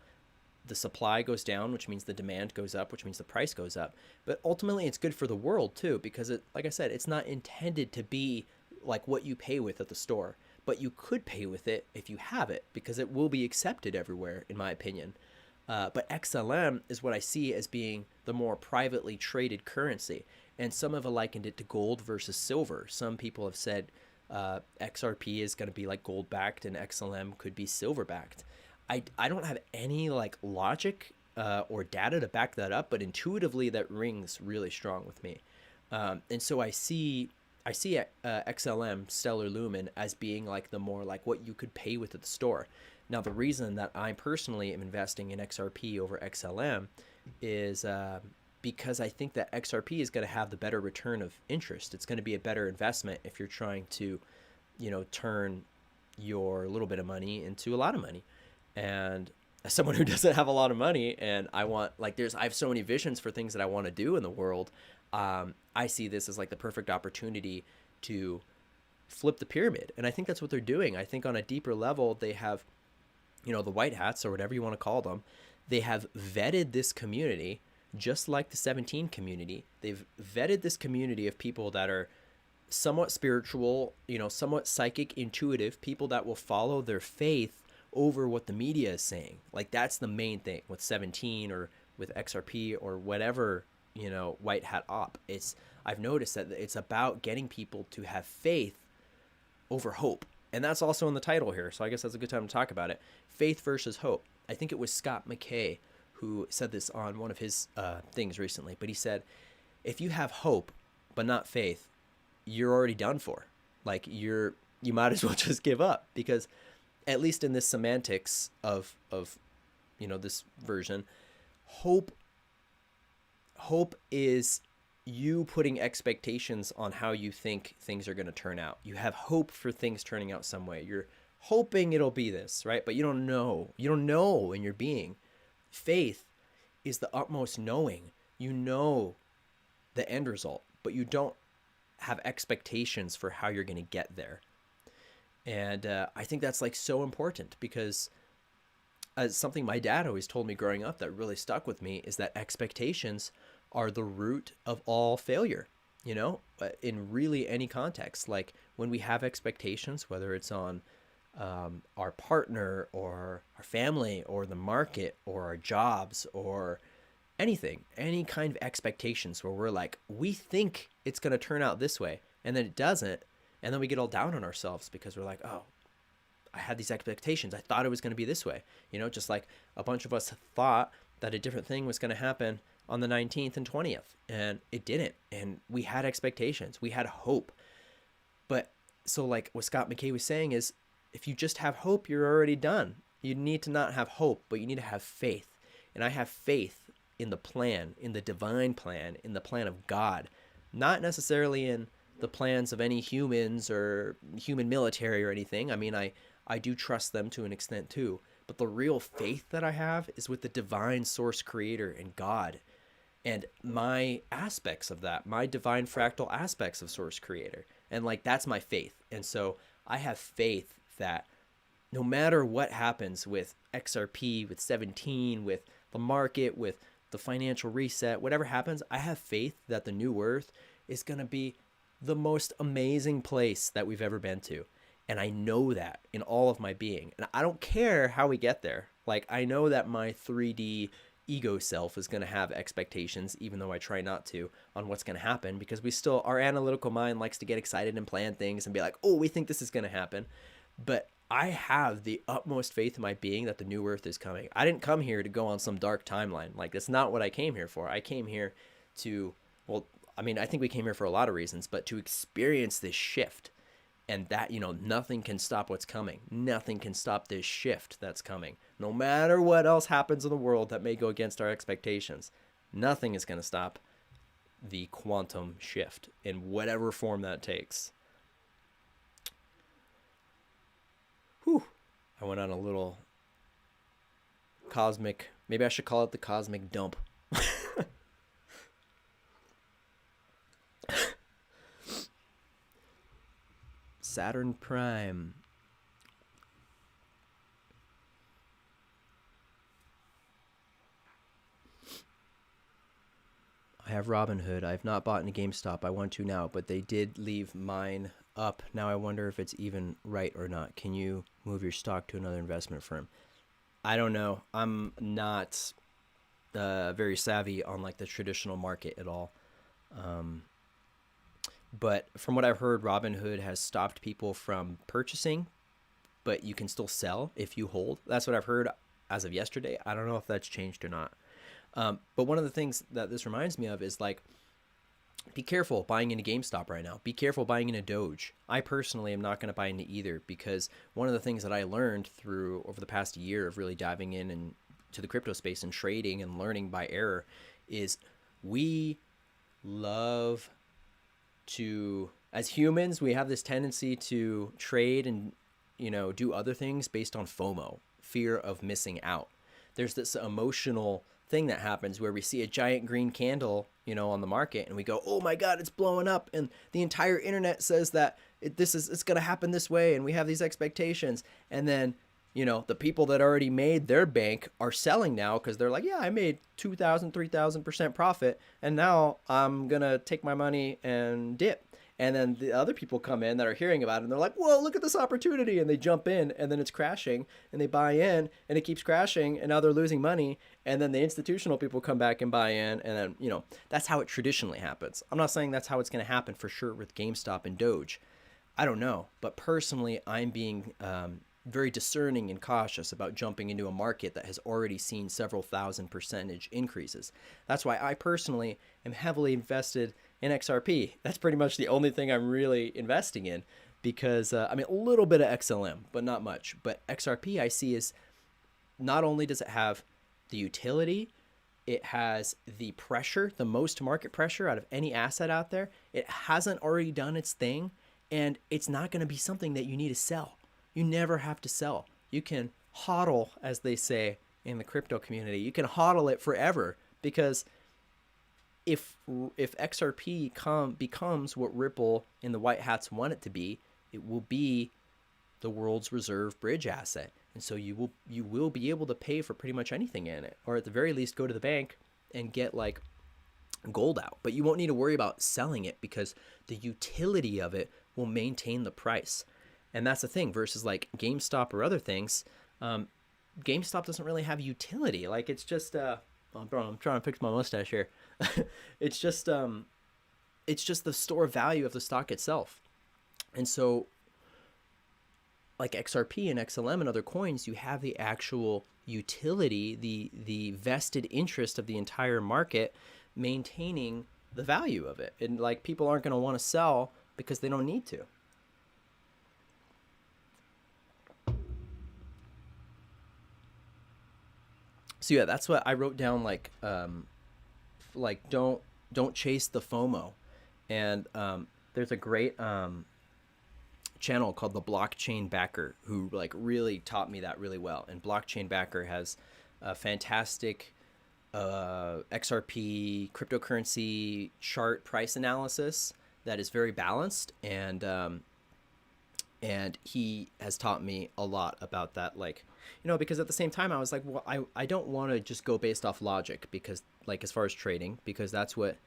A: the supply goes down, which means the demand goes up, which means the price goes up. But ultimately, it's good for the world too, because like I said, it's not intended to be like what you pay with at the store, but you could pay with it if you have it, because it will be accepted everywhere, in my opinion. But XLM is what I see as being the more privately traded currency, and some have likened it to gold versus silver. Some people have said XRP is going to be like gold backed, and XLM could be silver backed. I don't have any like logic or data to back that up, but intuitively that rings really strong with me. And so I see XLM, Stellar Lumen, as being like the more like what you could pay with at the store. Now, the reason that I personally am investing in XRP over XLM is because I think that XRP is going to have the better return of interest. It's going to be a better investment if you're trying to, you know, turn your little bit of money into a lot of money. And as someone who doesn't have a lot of money, and I have so many visions for things that I want to do in the world, I see this as like the perfect opportunity to flip the pyramid. And I think that's what they're doing. I think on a deeper level, they have, you know, the white hats or whatever you want to call them, they have vetted this community just like the 17 community. They've vetted this community of people that are somewhat spiritual, somewhat psychic, intuitive people that will follow their faith over what the media is saying. Like that's the main thing with 17 or with XRP or whatever, white hat op. I've noticed that it's about getting people to have faith over hope. And that's also in the title here. So I guess that's a good time to talk about it. Faith versus hope. I think it was Scott McKay who said this on one of his things recently, but he said, if you have hope but not faith, you're already done for. Like you might as well just give up, because at least in this semantics of this version, hope is you putting expectations on how you think things are going to turn out. You have hope for things turning out some way. You're hoping it'll be this, right? But you don't know. You don't know in your being. Faith is the utmost knowing. You know the end result, but you don't have expectations for how you're going to get there. And I think that's like so important, because something my dad always told me growing up that really stuck with me is that expectations are the root of all failure, in really any context. Like when we have expectations, whether it's on our partner or our family or the market or our jobs or anything, any kind of expectations where we're like, we think it's going to turn out this way and then it doesn't. And then we get all down on ourselves because we're like, oh, I had these expectations. I thought it was going to be this way. Just like a bunch of us thought that a different thing was going to happen on the 19th and 20th, and it didn't. And we had expectations. We had hope. But so like what Scott McKay was saying is, if you just have hope, you're already done. You need to not have hope, but you need to have faith. And I have faith in the plan, in the divine plan, in the plan of God, not necessarily in the plans of any humans or human military or anything. I mean, I do trust them to an extent too, but the real faith that I have is with the divine source creator and God, and my aspects of that, my divine fractal aspects of source creator. And like, that's my faith. And so I have faith that no matter what happens with XRP, with 17, with the market, with the financial reset, whatever happens, I have faith that the new earth is going to be the most amazing place that we've ever been to. And I know that in all of my being. And I don't care how we get there. Like, I know that my 3D ego self is going to have expectations, even though I try not to, on what's going to happen, because our analytical mind likes to get excited and plan things and be like, oh, we think this is going to happen. But I have the utmost faith in my being that the new earth is coming. I didn't come here to go on some dark timeline. Like, that's not what I came here for. I came here to, I think we came here for a lot of reasons, but to experience this shift. And that, nothing can stop what's coming. Nothing can stop this shift that's coming. No matter what else happens in the world that may go against our expectations, nothing is going to stop the quantum shift in whatever form that takes. Whew. I went on a little cosmic, maybe I should call it the cosmic dump. Saturn Prime. I have Robinhood. I have not bought any GameStop. I want to now, but they did leave mine up. Now I wonder if it's even right or not. Can you move your stock to another investment firm? I don't know. I'm not very savvy on like the traditional market at all. But from what I've heard, Robinhood has stopped people from purchasing, but you can still sell if you hold. That's what I've heard as of yesterday. I don't know if that's changed or not. But one of the things that this reminds me of is like, be careful buying into GameStop right now. Be careful buying into Doge. I personally am not going to buy into either, because one of the things that I learned through over the past year of really diving in and to the crypto space and trading and learning by error is we love to, as humans, we have this tendency to trade and, do other things based on FOMO, fear of missing out. There's this emotional thing that happens where we see a giant green candle, on the market, and we go, oh my God, it's blowing up. And the entire internet says that it's going to happen this way. And we have these expectations. And then, the people that already made their bank are selling now because they're like, yeah, I made 2,000, 3,000% profit. And now I'm going to take my money and dip. And then the other people come in that are hearing about it and they're like, whoa, look at this opportunity. And they jump in and then it's crashing and they buy in and it keeps crashing and now they're losing money. And then the institutional people come back and buy in. And then, you know, that's how it traditionally happens. I'm not saying that's how it's going to happen for sure with GameStop and Doge. I don't know. But personally, I'm being very discerning and cautious about jumping into a market that has already seen several thousand percentage increases. That's why I personally am heavily invested in XRP. That's pretty much the only thing I'm really investing in because, I mean, a little bit of XLM, but not much. But XRP I see is not only does it have the utility, it has the pressure, the most market pressure out of any asset out there. It hasn't already done its thing, and it's not going to be something that you need to sell. You never have to sell. You can hodl, as they say in the crypto community. You can hodl it forever because if XRP becomes what Ripple and the white hats want it to be, it will be the world's reserve bridge asset. And so you will be able to pay for pretty much anything in it, or at the very least go to the bank and get like gold out. But you won't need to worry about selling it because the utility of it will maintain the price. And that's the thing versus like GameStop or other things. GameStop doesn't really have utility. Like it's just I'm trying to fix my mustache here. It's just the store of value of the stock itself. And so like XRP and XLM and other coins, you have the actual utility, the vested interest of the entire market maintaining the value of it. And like people aren't going to want to sell because they don't need to. So yeah, that's what I wrote down. Like don't chase the FOMO. And there's a great channel called the Blockchain Backer who like really taught me that really well. And Blockchain Backer has a fantastic XRP cryptocurrency chart price analysis that is very balanced, and he has taught me a lot about that. Like, you know, because at the same time I was like, well, I don't want to just go based off logic, because like as far as trading, because that's what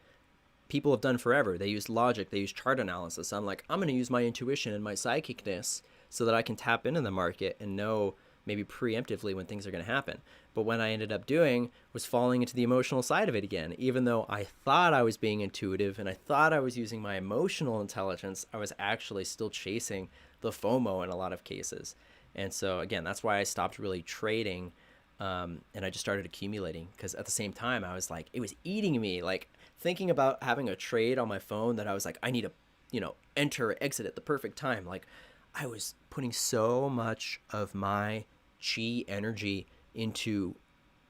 A: people have done forever. They use logic, they use chart analysis. I'm like, I'm going to use my intuition and my psychicness so that I can tap into the market and know maybe preemptively when things are going to happen. But what I ended up doing was falling into the emotional side of it again. Even though I thought I was being intuitive and I thought I was using my emotional intelligence, I was actually still chasing the FOMO in a lot of cases. And so again, that's why I stopped really trading, and I just started accumulating, because at the same time I was like, it was eating me, like thinking about having a trade on my phone that I was like, I need to, you know, enter or exit at the perfect time. Like I was putting so much of my chi energy into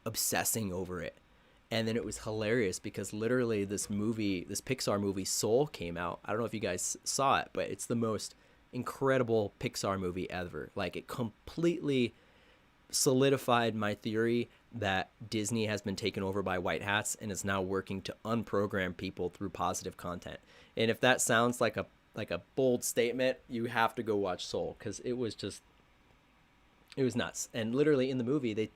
A: obsessing over it. And then it was hilarious because literally this Pixar movie Soul came out. I don't know if you guys saw it, but it's the most incredible Pixar movie ever. Like it completely solidified my theory that Disney has been taken over by white hats and is now working to unprogram people through positive content. And if that sounds like a bold statement, you have to go watch Soul, because it was nuts. And literally in the movie,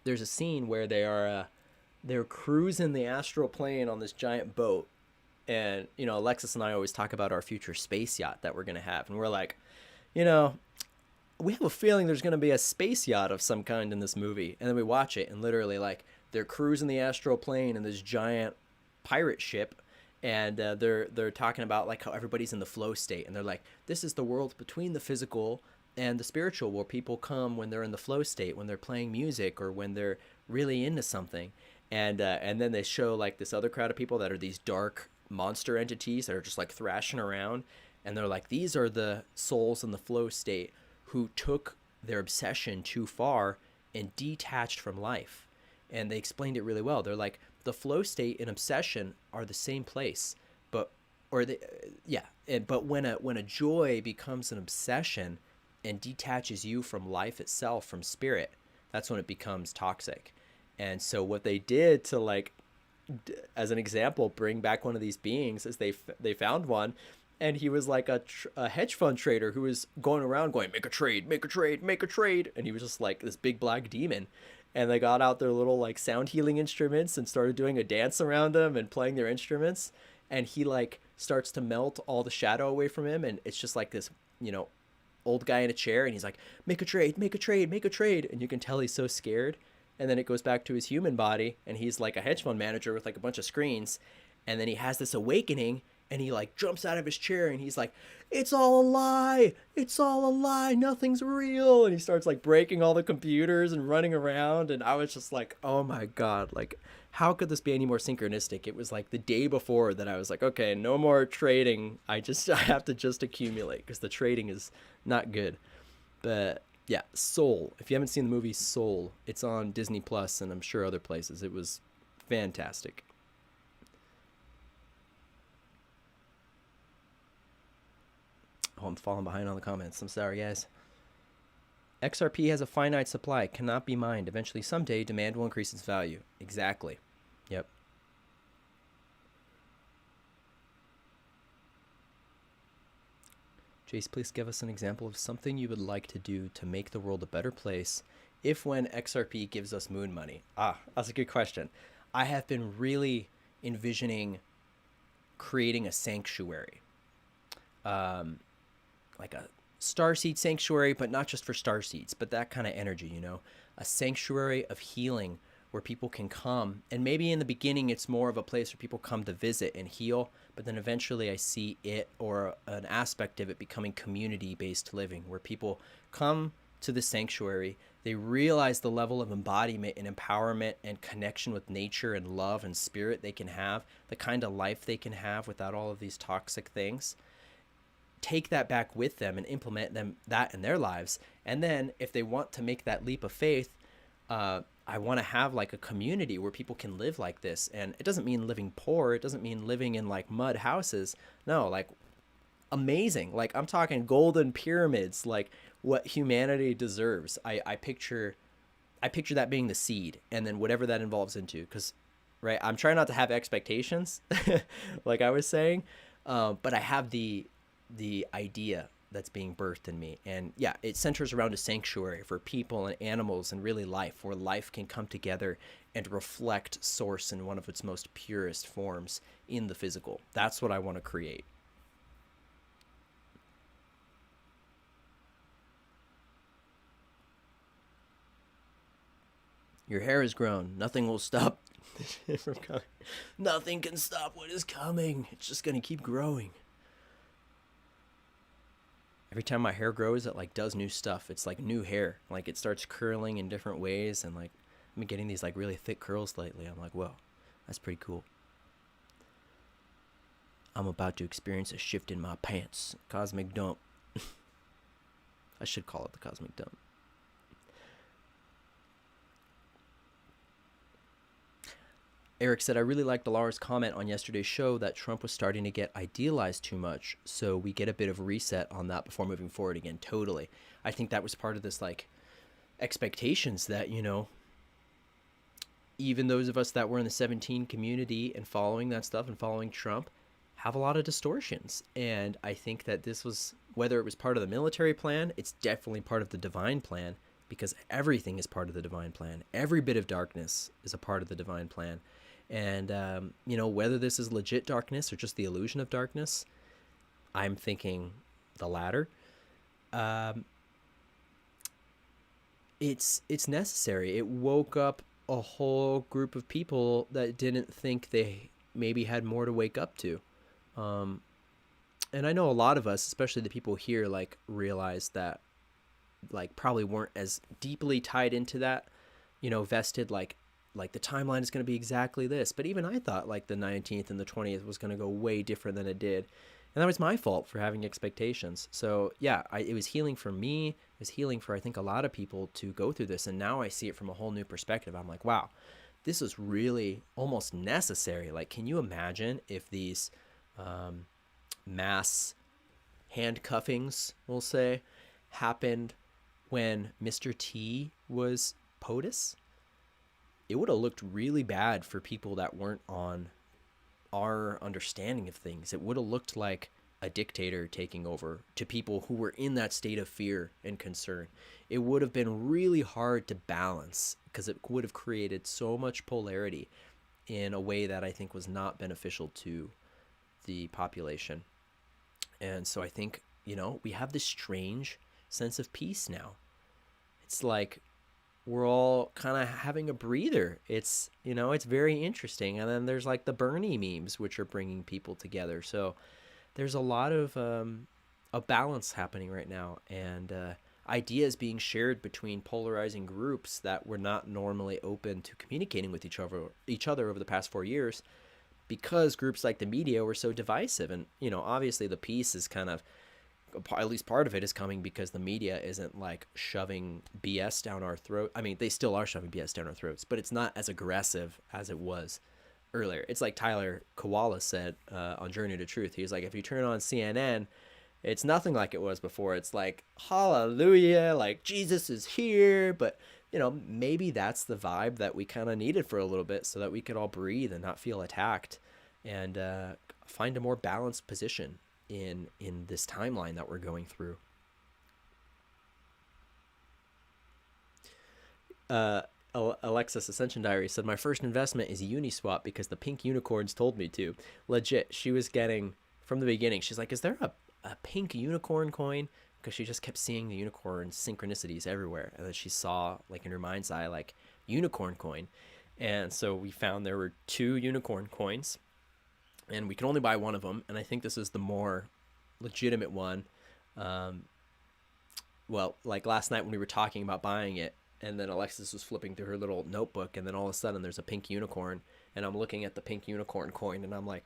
A: there's a scene where they're cruising the astral plane on this giant boat. And, you know, Alexis and I always talk about our future space yacht that we're going to have. And we're like, you know, we have a feeling there's going to be a space yacht of some kind in this movie. And then we watch it, and literally, like, they're cruising the astral plane in this giant pirate ship. And they're talking about, like, how everybody's in the flow state. And they're like, this is the world between the physical and the spiritual, where people come when they're in the flow state, when they're playing music or when they're really into something. And then they show, like, this other crowd of people that are these dark monster entities that are just like thrashing around, and they're like, these are the souls in the flow state who took their obsession too far and detached from life. And they explained it really well. They're like, the flow state and obsession are the same place, but when a joy becomes an obsession and detaches you from life itself, from spirit, that's when it becomes toxic. And so what they did to, like, as an example, bring back one of these beings, is they found one, and he was like a hedge fund trader who was going around going, make a trade, make a trade, make a trade. And he was just like this big black demon. And they got out their little like sound healing instruments and started doing a dance around them and playing their instruments. and he like starts to melt all the shadow away from him, and it's just like this, old guy in a chair, and he's like, make a trade, make a trade, make a trade, and you can tell he's so scared. And then it goes back to his human body, and he's like a hedge fund manager with like a bunch of screens, and then he has this awakening, and he like jumps out of his chair, and he's like, it's all a lie, it's all a lie, nothing's real, and he starts like breaking all the computers and running around. And I was just like, oh my god, like how could this be any more synchronistic? It was like the day before that I was like, okay, no more trading, I have to just accumulate, because the trading is not good. But yeah, Soul, if you haven't seen the movie Soul, it's on Disney Plus, and I'm sure other places. It was fantastic. Oh, I'm falling behind on the comments. I'm sorry, guys. XRP has a finite supply, cannot be mined. Eventually, someday, demand will increase its value. Exactly. Yep. Jace, please give us an example of something you would like to do to make the world a better place if when XRP gives us moon money. That's a good question. I have been really envisioning creating a sanctuary. Like a starseed sanctuary, but not just for starseeds, but that kind of energy, a sanctuary of healing where people can come. And maybe in the beginning, it's more of a place where people come to visit and heal, but then eventually I see it, or an aspect of it, becoming community-based living, where people come to the sanctuary, they realize the level of embodiment and empowerment and connection with nature and love and spirit they can have, the kind of life they can have without all of these toxic things. Take that back with them and implement that in their lives. And then if they want to make that leap of faith, I want to have like a community where people can live like this. And it doesn't mean living poor. It doesn't mean living in like mud houses. No, like amazing. Like I'm talking golden pyramids, like what humanity deserves. I picture that being the seed, and then whatever that involves into, because right, I'm trying not to have expectations like I was saying, but I have the idea that's being birthed in me. And yeah, it centers around a sanctuary for people and animals and really life, where life can come together and reflect source in one of its most purest forms in the physical. That's what I want to create. Your hair has grown. Nothing will stop from coming. Nothing can stop what is coming. It's just going to keep growing. Every time my hair grows, it like does new stuff. It's like new hair. Like it starts curling in different ways, and like I've been getting these like really thick curls lately. I'm like, whoa, that's pretty cool. I'm about to experience a shift in my pants. Cosmic dump. I should call it the cosmic dump. Eric said, I really liked Alara's comment on yesterday's show that Trump was starting to get idealized too much, so we get a bit of a reset on that before moving forward again. Totally. I think that was part of this, like, expectations that, even those of us that were in the 17 community and following that stuff and following Trump have a lot of distortions. And I think that this was, whether it was part of the military plan, it's definitely part of the divine plan, because everything is part of the divine plan. Every bit of darkness is a part of the divine plan. And, whether this is legit darkness or just the illusion of darkness, I'm thinking the latter. It's necessary. It woke up a whole group of people that didn't think they maybe had more to wake up to. And I know a lot of us, especially the people here, like realized that, like probably weren't as deeply tied into that, vested, like the timeline is going to be exactly this. But even I thought like the 19th and the 20th was going to go way different than it did. And that was my fault for having expectations. So yeah, it was healing for me. It was healing for, I think, a lot of people to go through this. And now I see it from a whole new perspective. I'm like, wow, this is really almost necessary. Like, can you imagine if these mass handcuffings, we'll say, happened when Mr. T was POTUS? It would have looked really bad for people that weren't on our understanding of things. It would have looked like a dictator taking over to people who were in that state of fear and concern. It would have been really hard to balance, because it would have created so much polarity in a way that I think was not beneficial to the population. And so I think, we have this strange sense of peace now. It's like we're all kind of having a breather. It's, it's very interesting. And then there's like the Bernie memes, which are bringing people together. So there's a lot of a balance happening right now, and ideas being shared between polarizing groups that were not normally open to communicating with each other over the past 4 years, because groups like the media were so divisive. And obviously the peace is kind of, at least part of it is coming because the media isn't like shoving BS down our throat. I mean, they still are shoving BS down our throats, but it's not as aggressive as it was earlier. It's like Tyler Koala said on Journey to Truth. He was like, if you turn on CNN, it's nothing like it was before. It's like, hallelujah, like Jesus is here. But, maybe that's the vibe that we kind of needed for a little bit, so that we could all breathe and not feel attacked, and find a more balanced position in this timeline that we're going through. Alexis Ascension Diary said, my first investment is Uniswap because the pink unicorns told me to. Legit, she was getting, from the beginning, she's like, is there a pink unicorn coin? Because she just kept seeing the unicorn synchronicities everywhere. And then she saw, like in her mind's eye, like unicorn coin. And so we found there were 2 unicorn coins, and we can only buy one of them. And I think this is the more legitimate one. Well, like last night when we were talking about buying it, and then Alexis was flipping through her little notebook, and then all of a sudden there's a pink unicorn, and I'm looking at the pink unicorn coin, and I'm like,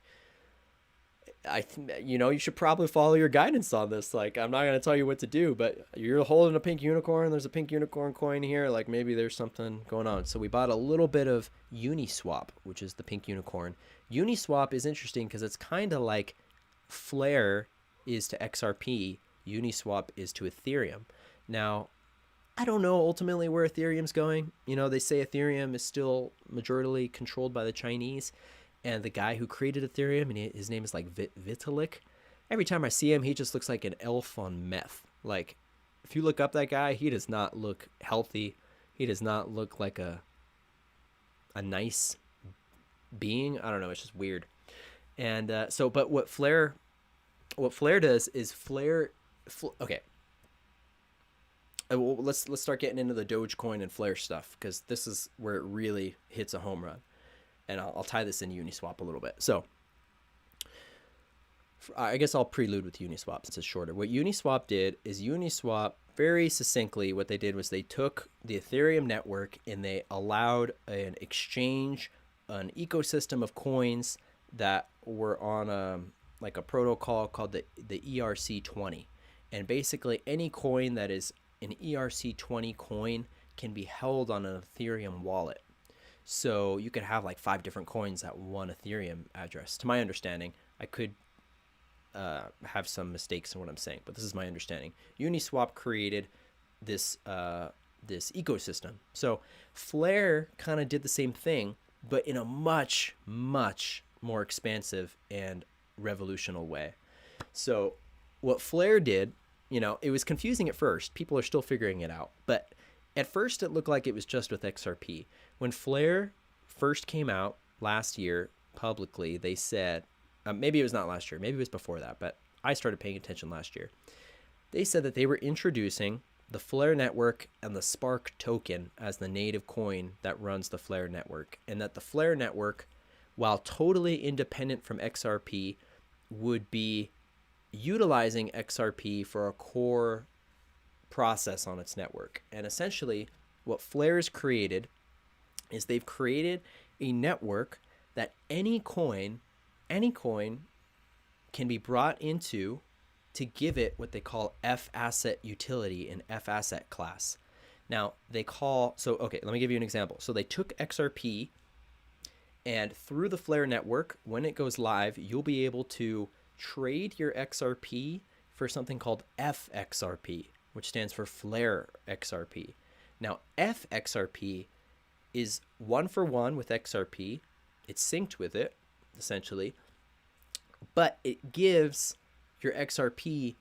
A: you should probably follow your guidance on this. Like, I'm not going to tell you what to do, but you're holding a pink unicorn. There's a pink unicorn coin here. Like, maybe there's something going on. So we bought a little bit of Uniswap, which is the pink unicorn. Uniswap is interesting because it's kind of like Flare is to XRP. Uniswap is to Ethereum. Now, I don't know ultimately where Ethereum's going. They say Ethereum is still majority controlled by the Chinese. And the guy who created Ethereum, and his name is like Vitalik. Every time I see him, he just looks like an elf on meth. Like, if you look up that guy, he does not look healthy. He does not look like a nice being. I don't know. It's just weird. And but what Flare does is okay. Well, let's start getting into the Dogecoin and Flare stuff, because this is where it really hits a home run. And I'll tie this into Uniswap a little bit. So I guess I'll prelude with Uniswap since it's shorter. What Uniswap did is Uniswap, very succinctly, what they did was they took the Ethereum network and they allowed an exchange, an ecosystem of coins that were on like a protocol called the ERC20. And basically any coin that is an ERC20 coin can be held on an Ethereum wallet. So you could have like 5 different coins at one Ethereum address. To my understanding, I could have some mistakes in what I'm saying, but this is my understanding. Uniswap created this ecosystem. So Flare kind of did the same thing, but in a much, much more expansive and revolutionary way. So what Flare did, it was confusing at first. People are still figuring it out, but at first it looked like it was just with XRP. When Flare first came out last year publicly, they said, maybe it was not last year, maybe it was before that, but I started paying attention last year. They said that they were introducing the Flare network and the Spark token as the native coin that runs the Flare network, and that the Flare network, while totally independent from XRP, would be utilizing XRP for a core process on its network. And essentially what Flare's created is they've created a network that any coin can be brought into to give it what they call F asset utility in F asset class. Now okay, let me give you an example. So they took XRP, and through the Flare network, when it goes live, you'll be able to trade your XRP for something called FXRP, which stands for Flare XRP. Now, FXRP is 1-for-1 with XRP. It's synced with it, essentially, but it gives your XRP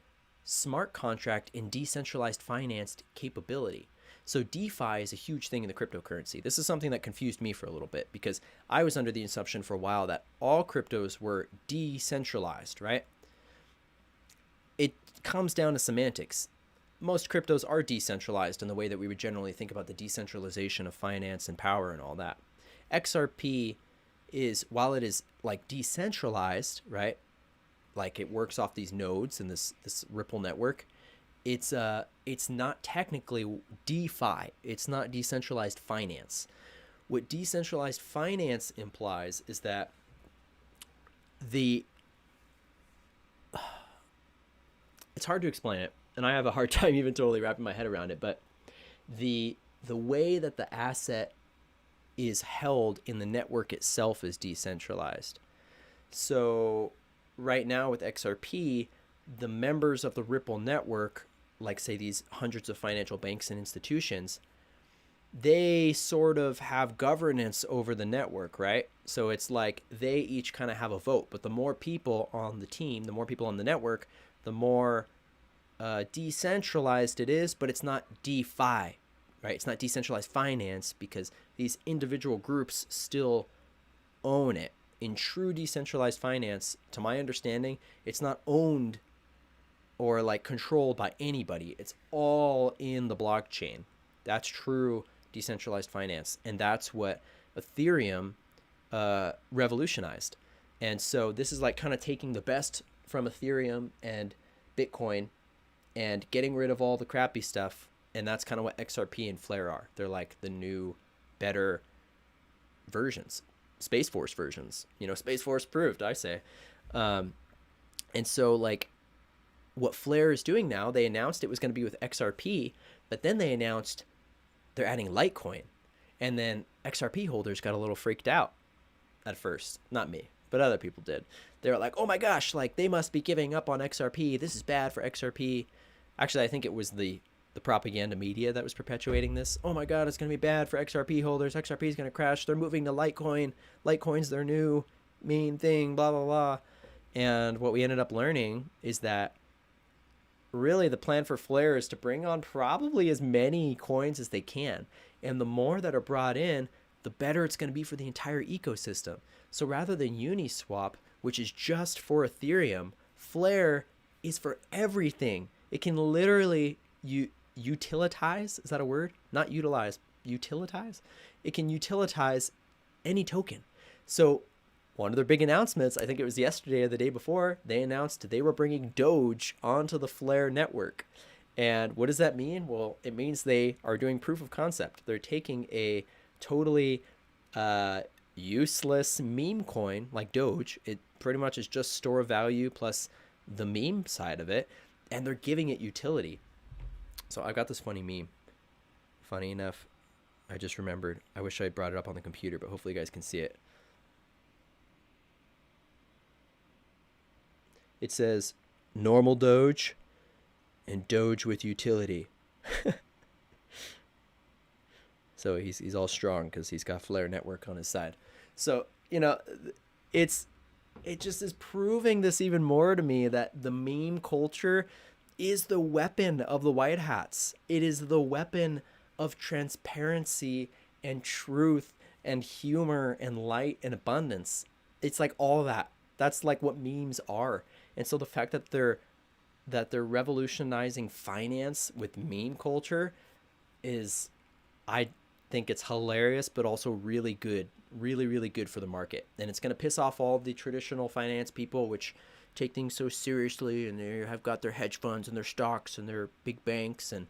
A: smart contract and decentralized financed capability. So DeFi is a huge thing in the cryptocurrency. This is something that confused me for a little bit because I was under the assumption for a while that all cryptos were decentralized, right? It comes down to semantics. Most cryptos are decentralized in the way that we would generally think about the decentralization of finance and power and all that. XRP is, while it is like decentralized, right? Like it works off these nodes in this Ripple network. It's not technically DeFi. It's not decentralized finance. What decentralized finance implies is that it's hard to explain it, and I have a hard time even totally wrapping my head around it, but the way that the asset is held in the network itself is decentralized. So right now with XRP, the members of the Ripple network, like say these hundreds of financial banks and institutions, they sort of have governance over the network, right? So it's like they each kind of have a vote, but the more people on the team, the more people on the network, the more decentralized it is, but it's not DeFi, right? It's not decentralized finance because these individual groups still own it. In true decentralized finance, to my understanding, it's not owned or like controlled by anybody. It's all in the blockchain. That's true decentralized finance. And that's what Ethereum revolutionized. And so this is like kind of taking the best from Ethereum and Bitcoin and getting rid of all the crappy stuff. And that's kind of what XRP and Flare are. They're like the new, better versions, Space Force versions. You know, Space Force proved, I say. And so like what Flare is doing now, they announced it was going to be with XRP, but then they announced they're adding Litecoin. And then XRP holders got a little freaked out at first. Not me, but other people did. They were like, oh my gosh, like they must be giving up on XRP. This is bad for XRP. Actually, I think it was the propaganda media that was perpetuating this. Oh my God, it's going to be bad for XRP holders. XRP is going to crash. They're moving to Litecoin. Litecoin's their new main thing, blah, blah, blah. And what we ended up learning is that really the plan for Flare is to bring on probably as many coins as they can. And the more that are brought in, the better it's going to be for the entire ecosystem. So rather than Uniswap, which is just for Ethereum, Flare is for everything. It can literally utilitize, is that a word? Not utilize, utilitize? It can utilitize any token. So one of their big announcements, I think it was yesterday or the day before, they announced they were bringing Doge onto the Flare network. And what does that mean? Well, it means they are doing proof of concept. They're taking a totally useless meme coin like Doge. It pretty much is just store of value plus the meme side of it, and they're giving it utility. So I've got this funny meme. Funny enough, I just remembered. I wish I brought it up on the computer, but hopefully you guys can see it. It says normal Doge and Doge with utility. So he's all strong because he's got Flare network on his side. So, you know, it just is proving this even more to me that the meme culture is the weapon of the white hats. It is the weapon of transparency and truth and humor and light and abundance. It's like all that. That's like what memes are. And so the fact that they're revolutionizing finance with meme culture is, I think it's hilarious, but also really good, really, really good for the market. And it's going to piss off all the traditional finance people, which take things so seriously, and they have got their hedge funds and their stocks and their big banks. And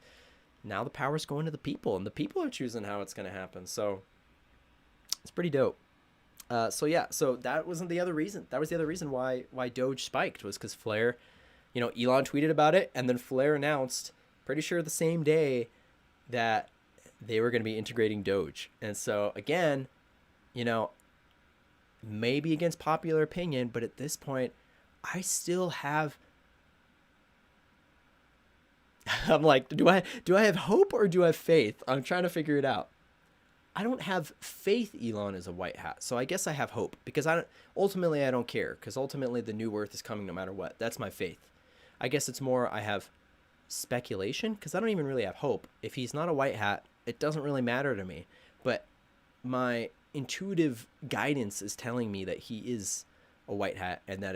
A: now the power's going to the people, and the people are choosing how it's going to happen. So it's pretty dope. So yeah, so that wasn't the other reason. That was the other reason why Doge spiked, was because Flare, you know, Elon tweeted about it, and then Flare announced, pretty sure the same day, that they were going to be integrating Doge. And so again, you know, maybe against popular opinion, but at this point, I still have. I'm like, do I have hope or do I have faith? I'm trying to figure it out. I don't have faith Elon is a white hat, so I guess I have hope, because ultimately I don't care, because ultimately the new worth is coming no matter what. That's my faith. I guess it's more I have speculation because I don't even really have hope. If he's not a white hat, it doesn't really matter to me. But my intuitive guidance is telling me that he is a white hat, and that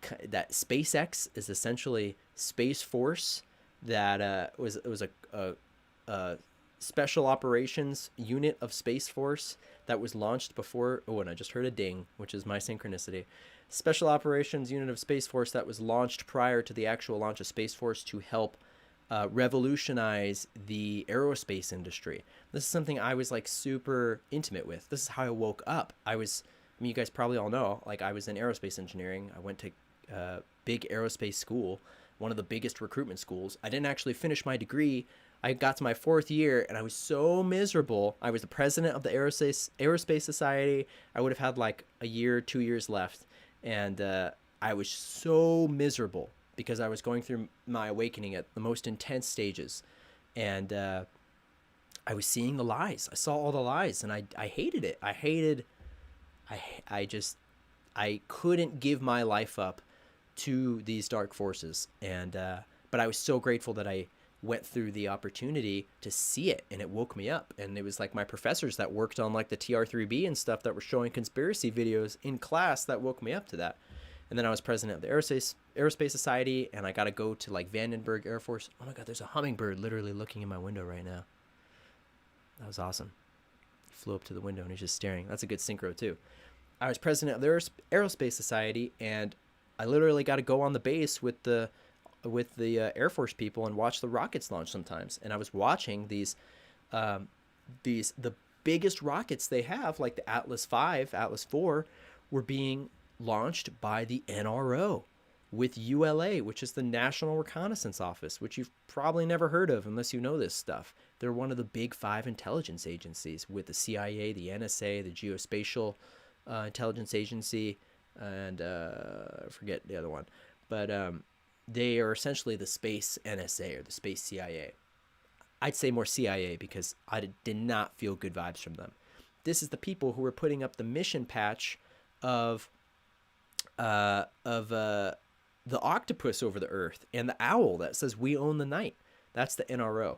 A: SpaceX is essentially Space Force that was a special operations unit of Space Force that was launched before. Oh, and I just heard a ding, which is my synchronicity. Special operations unit of Space Force that was launched prior to the actual launch of Space Force to help revolutionize the aerospace industry. This is something I was like super intimate with. This is how I woke up. I mean, you guys probably all know, like I was in aerospace engineering. I went to big aerospace school, one of the biggest recruitment schools. I didn't actually finish my degree. I got to my 4th year and I was so miserable. I was the president of the Aerospace Society. I would have had like a year, 2 years left. And I was so miserable because I was going through my awakening at the most intense stages. And I was seeing the lies. I saw all the lies and I hated it. I couldn't give my life up to these dark forces. And but I was so grateful that I went through the opportunity to see it, and it woke me up. And it was like my professors that worked on like the TR3B and stuff that were showing conspiracy videos in class that woke me up to that. And then I was president of the Aerospace Society, and I got to go to like Vandenberg Air Force. Oh my God, there's a hummingbird literally looking in my window right now. That was awesome. He flew up to the window and he's just staring. That's a good synchro too. I was president of the Aerospace Society, and I literally got to go on the base with the Air Force people and watch the rockets launch sometimes. And I was watching the biggest rockets they have, like the Atlas 5, Atlas 4, were being launched by the NRO with ULA, which is the National Reconnaissance Office, which you've probably never heard of unless you know this stuff. They're one of the big 5 intelligence agencies with the CIA, the NSA, the Geospatial Intelligence Agency, and I forget the other one. But they are essentially the space NSA or the space CIA. I'd say more CIA because I did not feel good vibes from them. This is the people who were putting up the mission patch of the octopus over the earth and the owl that says "We own the night." That's the NRO.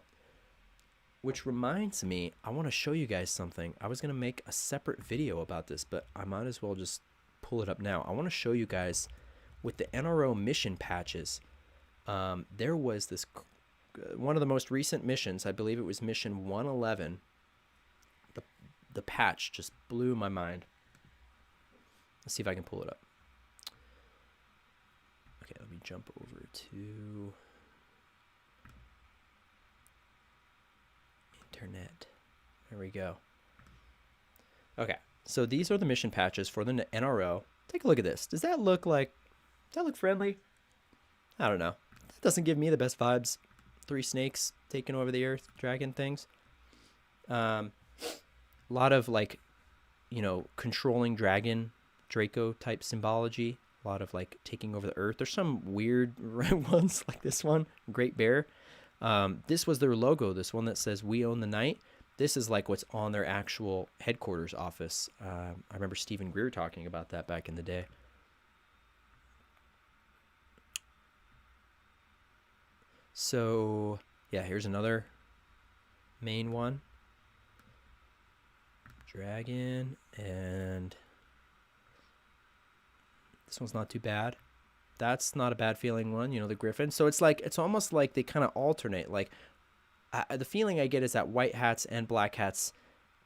A: Which reminds me, I want to show you guys something. I was going to make a separate video about this, but I might as well just pull it up now. I want to show you guys with the NRO mission patches. There was this, one of the most recent missions, I believe it was mission 111. The patch just blew my mind. Let's see if I can pull it up. Okay, let me jump over to internet. There we go. Okay, so these are the mission patches for the NRO. Take a look at this. Does that look friendly? I don't know. That doesn't give me the best vibes. 3 snakes taking over the earth, dragon things. A lot of like, controlling dragon, Draco type symbology. A lot of like taking over the earth. There's some weird ones like this one, Great Bear. This was their logo, this one that says "We own the night." This is like what's on their actual headquarters office. I remember Stephen Greer talking about that back in the day. So, yeah, here's another main one. Dragon, and this one's not too bad. That's not a bad feeling one, the griffin. So it's almost like they kind of alternate. Like the feeling I get is that white hats and black hats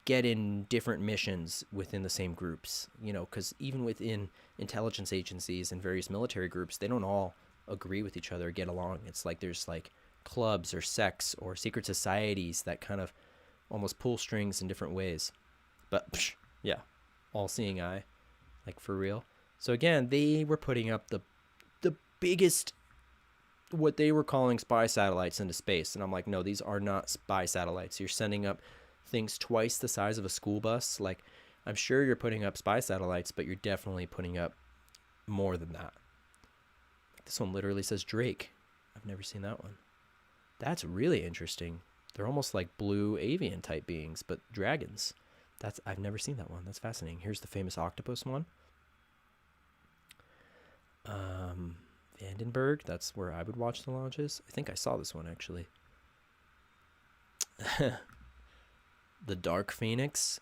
A: get in different missions within the same groups, because even within intelligence agencies and various military groups, they don't all agree with each other, get along. It's like there's like clubs or sects or secret societies that kind of almost pull strings in different ways. But yeah, all seeing eye, like for real. So again, they were putting up the biggest, what they were calling spy satellites into space. And I'm like, no, these are not spy satellites. You're sending up things twice the size of a school bus. Like, I'm sure you're putting up spy satellites, but you're definitely putting up more than that. This one literally says Drake. I've never seen that one. That's really interesting. They're almost like blue avian type beings, but dragons. I've never seen that one. That's fascinating. Here's the famous octopus one. Vandenberg, that's where I would watch the launches. I think I saw this one actually. The Dark Phoenix.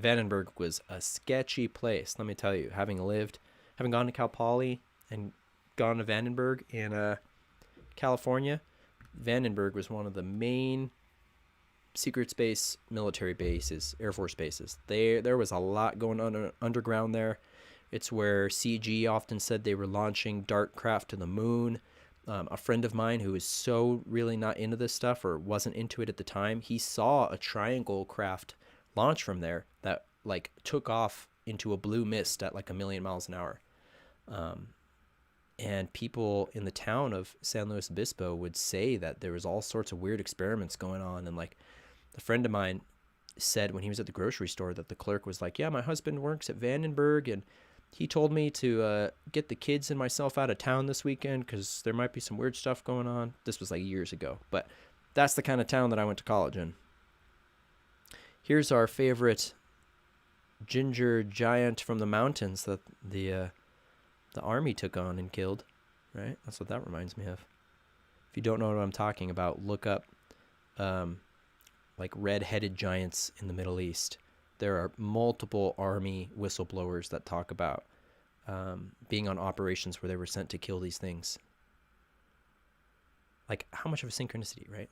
A: Vandenberg was a sketchy place, let me tell you. Having gone to Cal Poly and gone to Vandenberg in California, Vandenberg was one of the main secret space military bases, Air Force bases. There was a lot going on underground there. It's where CG often said they were launching dark craft to the moon. A friend of mine who was so really not into this stuff or wasn't into it at the time, he saw a triangle craft launch from there that like took off into a blue mist at like 1,000,000 miles an hour. And people in the town of San Luis Obispo would say that there was all sorts of weird experiments going on. And like a friend of mine said when he was at the grocery store that the clerk was like, yeah, my husband works at Vandenberg and he told me to get the kids and myself out of town this weekend because there might be some weird stuff going on. This was like years ago, but that's the kind of town that I went to college in. Here's our favorite ginger giant from the mountains that the army took on and killed, right? That's what that reminds me of. If you don't know what I'm talking about, look up like red-headed giants in the Middle East. There are multiple army whistleblowers that talk about being on operations where they were sent to kill these things. Like, how much of a synchronicity, right?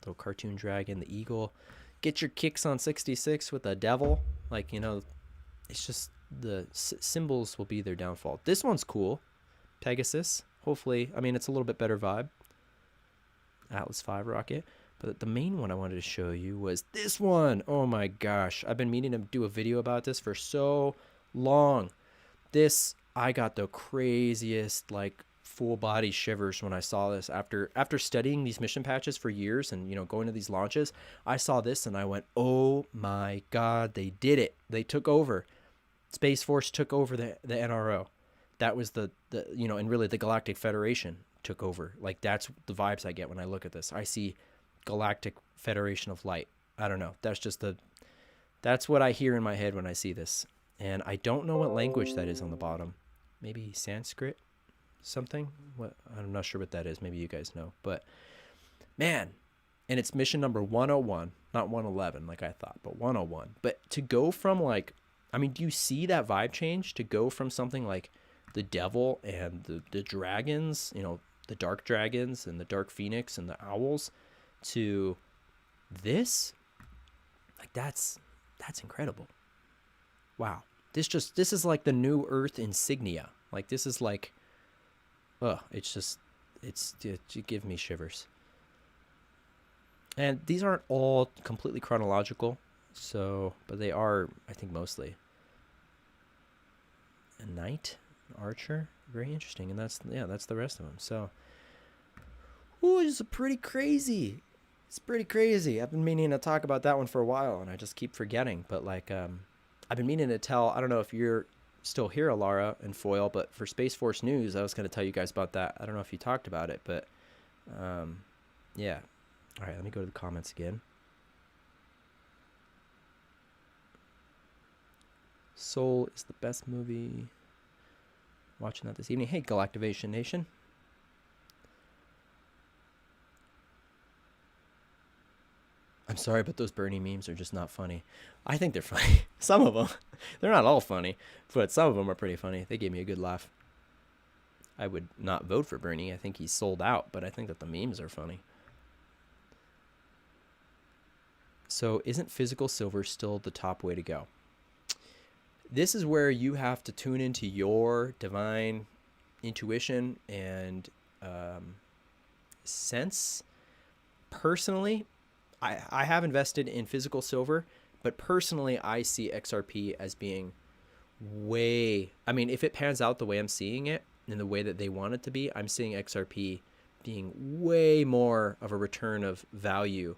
A: Little cartoon dragon, the eagle. Get your kicks on 66 with the devil. Like, you know, it's just the symbols will be their downfall. This one's cool. Pegasus. Hopefully, I mean, it's a little bit better vibe. Atlas V rocket. But the main one I wanted to show you was this one. Oh my gosh. I've been meaning to do a video about this for so long. This, I got the craziest, like, full body shivers when I saw this. After studying these mission patches for years and, you know, going to these launches, I saw this and I went, oh my God, they did it. They took over. Space Force took over the NRO. That was the you know, and really the Galactic Federation took over. Like, that's the vibes I get when I look at this. I see Galactic Federation of Light. I don't know. That's what I hear in my head when I see this. And I don't know what language that is on the bottom. Maybe Sanskrit? Something? What? I'm not sure what that is. Maybe you guys know. But man, and it's mission number 101, not 111 like I thought, but 101. But to go from like, I mean, do you see that vibe change? To go from something like the devil and the dragons, you know, the dark dragons and the dark phoenix and the owls, to this, like that's incredible. Wow. This is like the new Earth insignia. Like, this is like, it gives me shivers. And these aren't all completely chronological, so, but they are, I think, mostly. A knight, an archer, very interesting. And that's the rest of them. So, ooh, it's pretty crazy. It's pretty crazy. I've been meaning to talk about that one for a while, and I just keep forgetting. But like, I've been meaning to tell. I don't know if you're still here, Alara and Foil, but for Space Force News, I was going to tell you guys about that. I don't know if you talked about it, but yeah. All right, let me go to the comments again. Soul is the best movie. Watching that this evening. Hey, Galactivation Nation. I'm sorry, but those Bernie memes are just not funny. I think they're funny. Some of them. They're not all funny, but some of them are pretty funny. They gave me a good laugh. I would not vote for Bernie. I think he's sold out, but I think that the memes are funny. So isn't physical silver still the top way to go? This is where you have to tune into your divine intuition and sense. Personally, I have invested in physical silver, but personally, I see XRP as being way, I mean, if it pans out the way I'm seeing it, in the way that they want it to be, I'm seeing XRP being way more of a return of value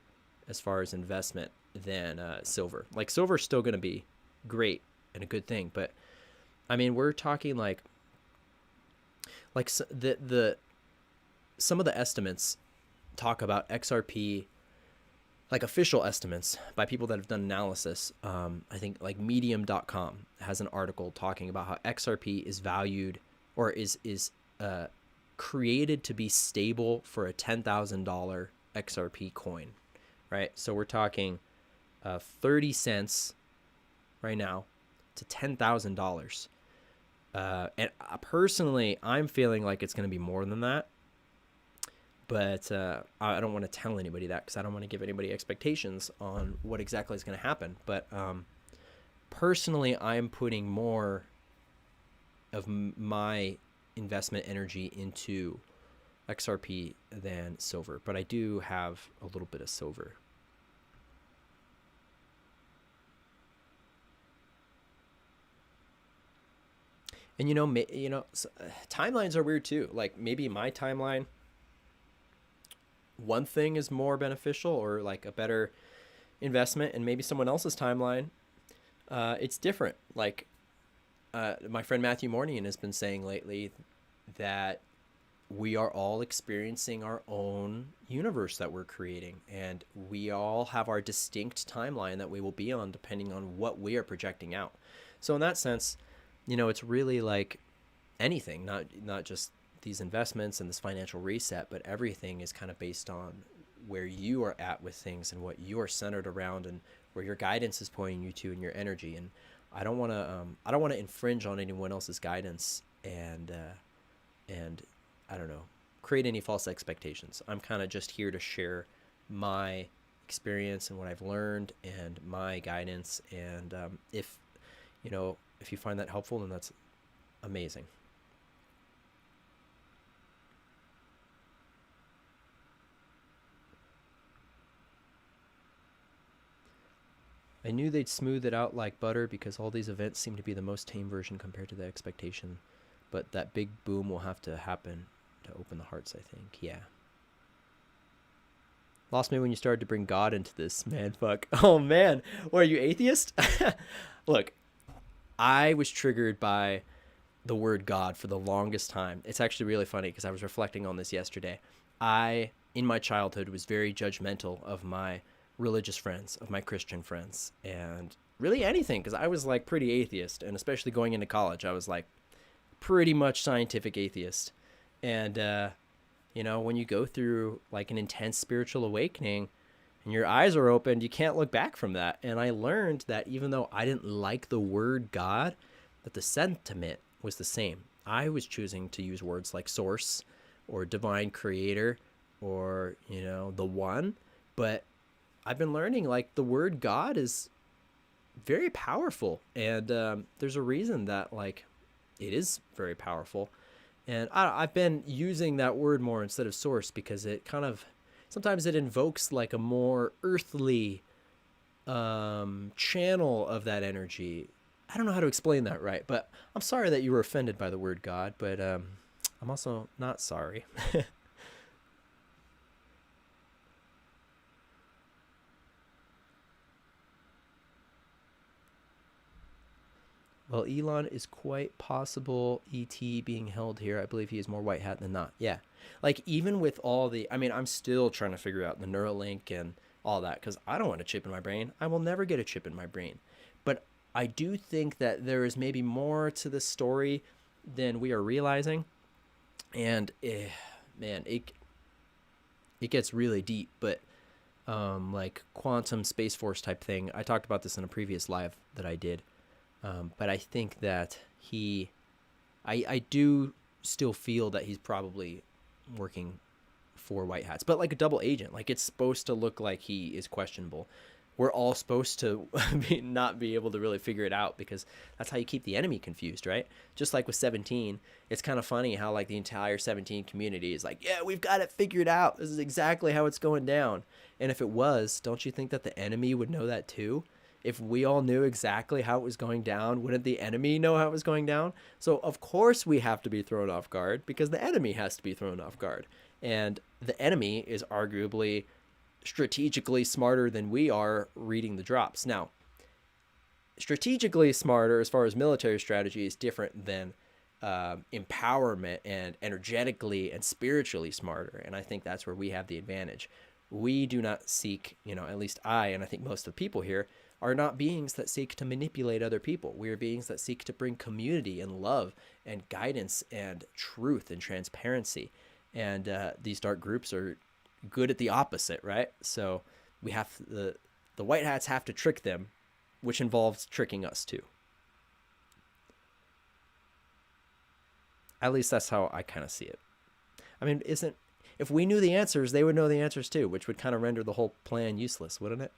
A: as far as investment than silver. Like, silver's still going to be great and a good thing, but I mean, we're talking like the some of the estimates talk about XRP, like official estimates by people that have done analysis. I think like medium.com has an article talking about how XRP is valued or is created to be stable for a $10,000 XRP coin, right? So we're talking 30 cents right now to $10,000. And personally, I'm feeling like it's going to be more than that. But I don't want to tell anybody that because I don't want to give anybody expectations on what exactly is going to happen. But personally, I'm putting more of my investment energy into XRP than silver. But I do have a little bit of silver. And timelines are weird too. Like maybe my timeline, one thing is more beneficial or like a better investment, and maybe someone else's timeline, it's different. Like my friend Matthew Mornian has been saying lately that we are all experiencing our own universe that we're creating, and we all have our distinct timeline that we will be on depending on what we are projecting out. So in that sense, it's really like anything, not just these investments and this financial reset, but everything is kind of based on where you are at with things and what you are centered around and where your guidance is pointing you to and your energy. And I don't want to infringe on anyone else's guidance and I don't know, create any false expectations. I'm kind of just here to share my experience and what I've learned and my guidance. And if you find that helpful, then that's amazing. I knew they'd smooth it out like butter because all these events seem to be the most tame version compared to the expectation. But that big boom will have to happen to open the hearts, I think. Yeah. Lost me when you started to bring God into this, man. Fuck. Oh, man. What, are you atheist? Look, I was triggered by the word God for the longest time. It's actually really funny because I was reflecting on this yesterday. I, in my childhood, was very judgmental of my religious friends, of my Christian friends, and really anything, because I was like pretty atheist, and especially going into college, I was like pretty much scientific atheist. And when you go through like an intense spiritual awakening and your eyes are opened, you can't look back from that. And I learned that even though I didn't like the word God, that the sentiment was the same. I was choosing to use words like source or divine creator or the one, but I've been learning like the word God is very powerful, and there's a reason that like it is very powerful. And I've been using that word more instead of source because it kind of sometimes it invokes like a more earthly channel of that energy. I don't know how to explain that right, but I'm sorry that you were offended by the word God, but I'm also not sorry. Well, Elon is quite possible ET being held here. I believe he is more white hat than not. Yeah. Like even with all I'm still trying to figure out the Neuralink and all that because I don't want a chip in my brain. I will never get a chip in my brain. But I do think that there is maybe more to the story than we are realizing. And man, it gets really deep, but like quantum space force type thing. I talked about this in a previous live that I did. But I think that I do still feel that he's probably working for white hats, but like a double agent. Like it's supposed to look like he is questionable. We're all supposed to not be able to really figure it out because that's how you keep the enemy confused, right? Just like with 17, it's kind of funny how like the entire 17 community is like, yeah, we've got it figured out. This is exactly how it's going down. And if it was, don't you think that the enemy would know that too? If we all knew exactly how it was going down, wouldn't the enemy know how it was going down? So of course we have to be thrown off guard because the enemy has to be thrown off guard. And the enemy is arguably strategically smarter than we are reading the drops. Now, strategically smarter as far as military strategy is different than empowerment and energetically and spiritually smarter. And I think that's where we have the advantage. We do not seek, at least I, and I think most of the people here, are not beings that seek to manipulate other people. We are beings that seek to bring community and love and guidance and truth and transparency. And these dark groups are good at the opposite, right? So we have the white hats have to trick them, which involves tricking us too. At least that's how I kind of see it. I mean, if we knew the answers, they would know the answers too, which would kind of render the whole plan useless, wouldn't it?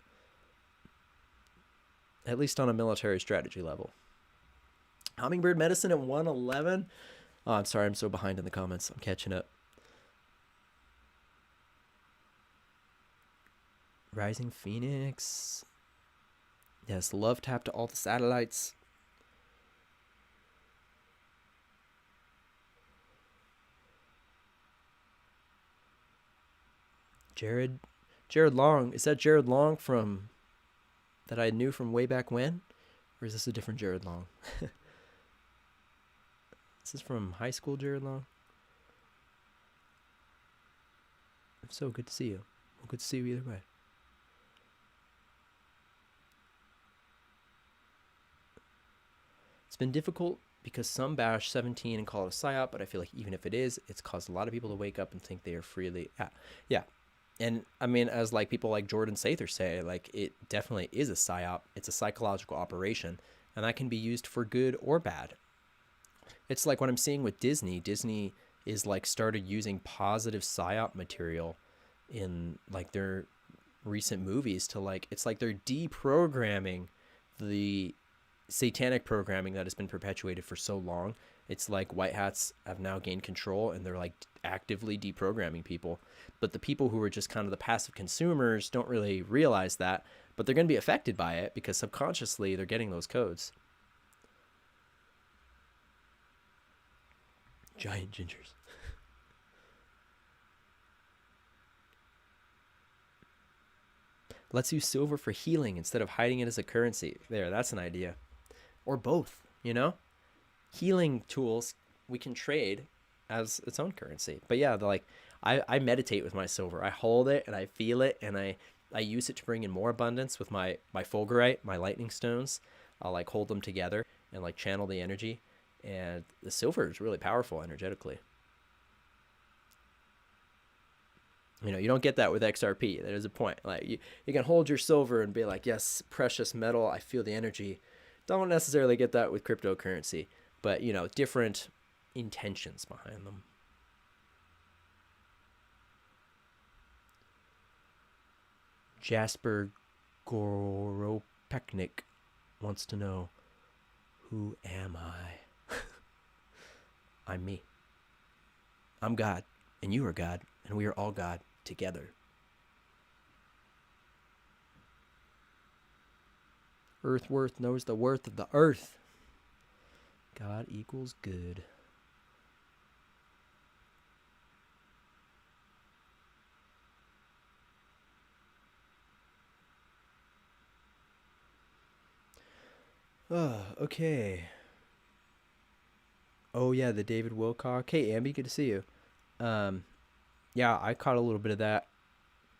A: At least on a military strategy level. Hummingbird medicine at 111. Oh, I'm sorry, I'm so behind in the comments. I'm catching up. Rising Phoenix. Yes, love tap to all the satellites. Jared Long. Is that Jared Long from that I knew from way back when? Or is this a different Jared Long? This is from high school Jared Long. If so, good to see you. Well, good to see you either way. It's been difficult because some bash 17 and call it a psyop, but I feel like even if it is, it's caused a lot of people to wake up and think they are freely. Yeah. And I mean, as like people like Jordan Sather say, like it definitely is a psyop. It's a psychological operation, and that can be used for good or bad. It's like what I'm seeing with Disney. Disney is like started using positive psyop material in like their recent movies to like, it's like they're deprogramming the satanic programming that has been perpetuated for so long. It's like white hats have now gained control and they're like actively deprogramming people. But the people who are just kind of the passive consumers don't really realize that, but they're going to be affected by it because subconsciously they're getting those codes. Giant gingers. Let's use silver for healing instead of hiding it as a currency. There, that's an idea. Or both, you know? Healing tools we can trade as its own currency. But yeah, like I meditate with my silver. I hold it and I feel it, and I use it to bring in more abundance with my fulgurite, my lightning stones. I'll like hold them together and like channel the energy. And the silver is really powerful energetically. You know, you don't get that with XRP. There's a point. Like you can hold your silver and be like, yes, precious metal, I feel the energy. Don't necessarily get that with cryptocurrency, but you know, different intentions behind them. Jasper Goropeknik wants to know, who am I? I'm me. I'm God, and you are God, and we are all God together. Earthworth knows the worth of the earth. God equals good. Oh, okay. Oh yeah, the David Wilcock. Hey Ambi, good to see you. Yeah, I caught a little bit of that.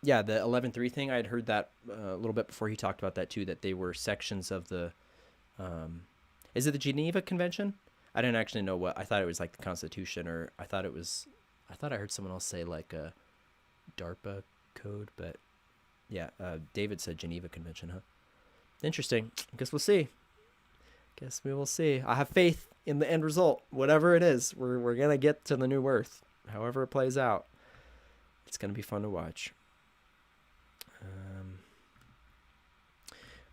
A: Yeah, the 11.3 thing, I had heard that a little bit before he talked about that too, that they were sections of the, is it the Geneva Convention? I didn't actually know what, I thought it was like the Constitution, or I thought I heard someone else say like a DARPA code, but yeah, David said Geneva Convention, huh? Interesting. I guess we'll see. Guess we will see. I have faith in the end result. Whatever it is, we're going to get to the new Earth. However it plays out. It's going to be fun to watch.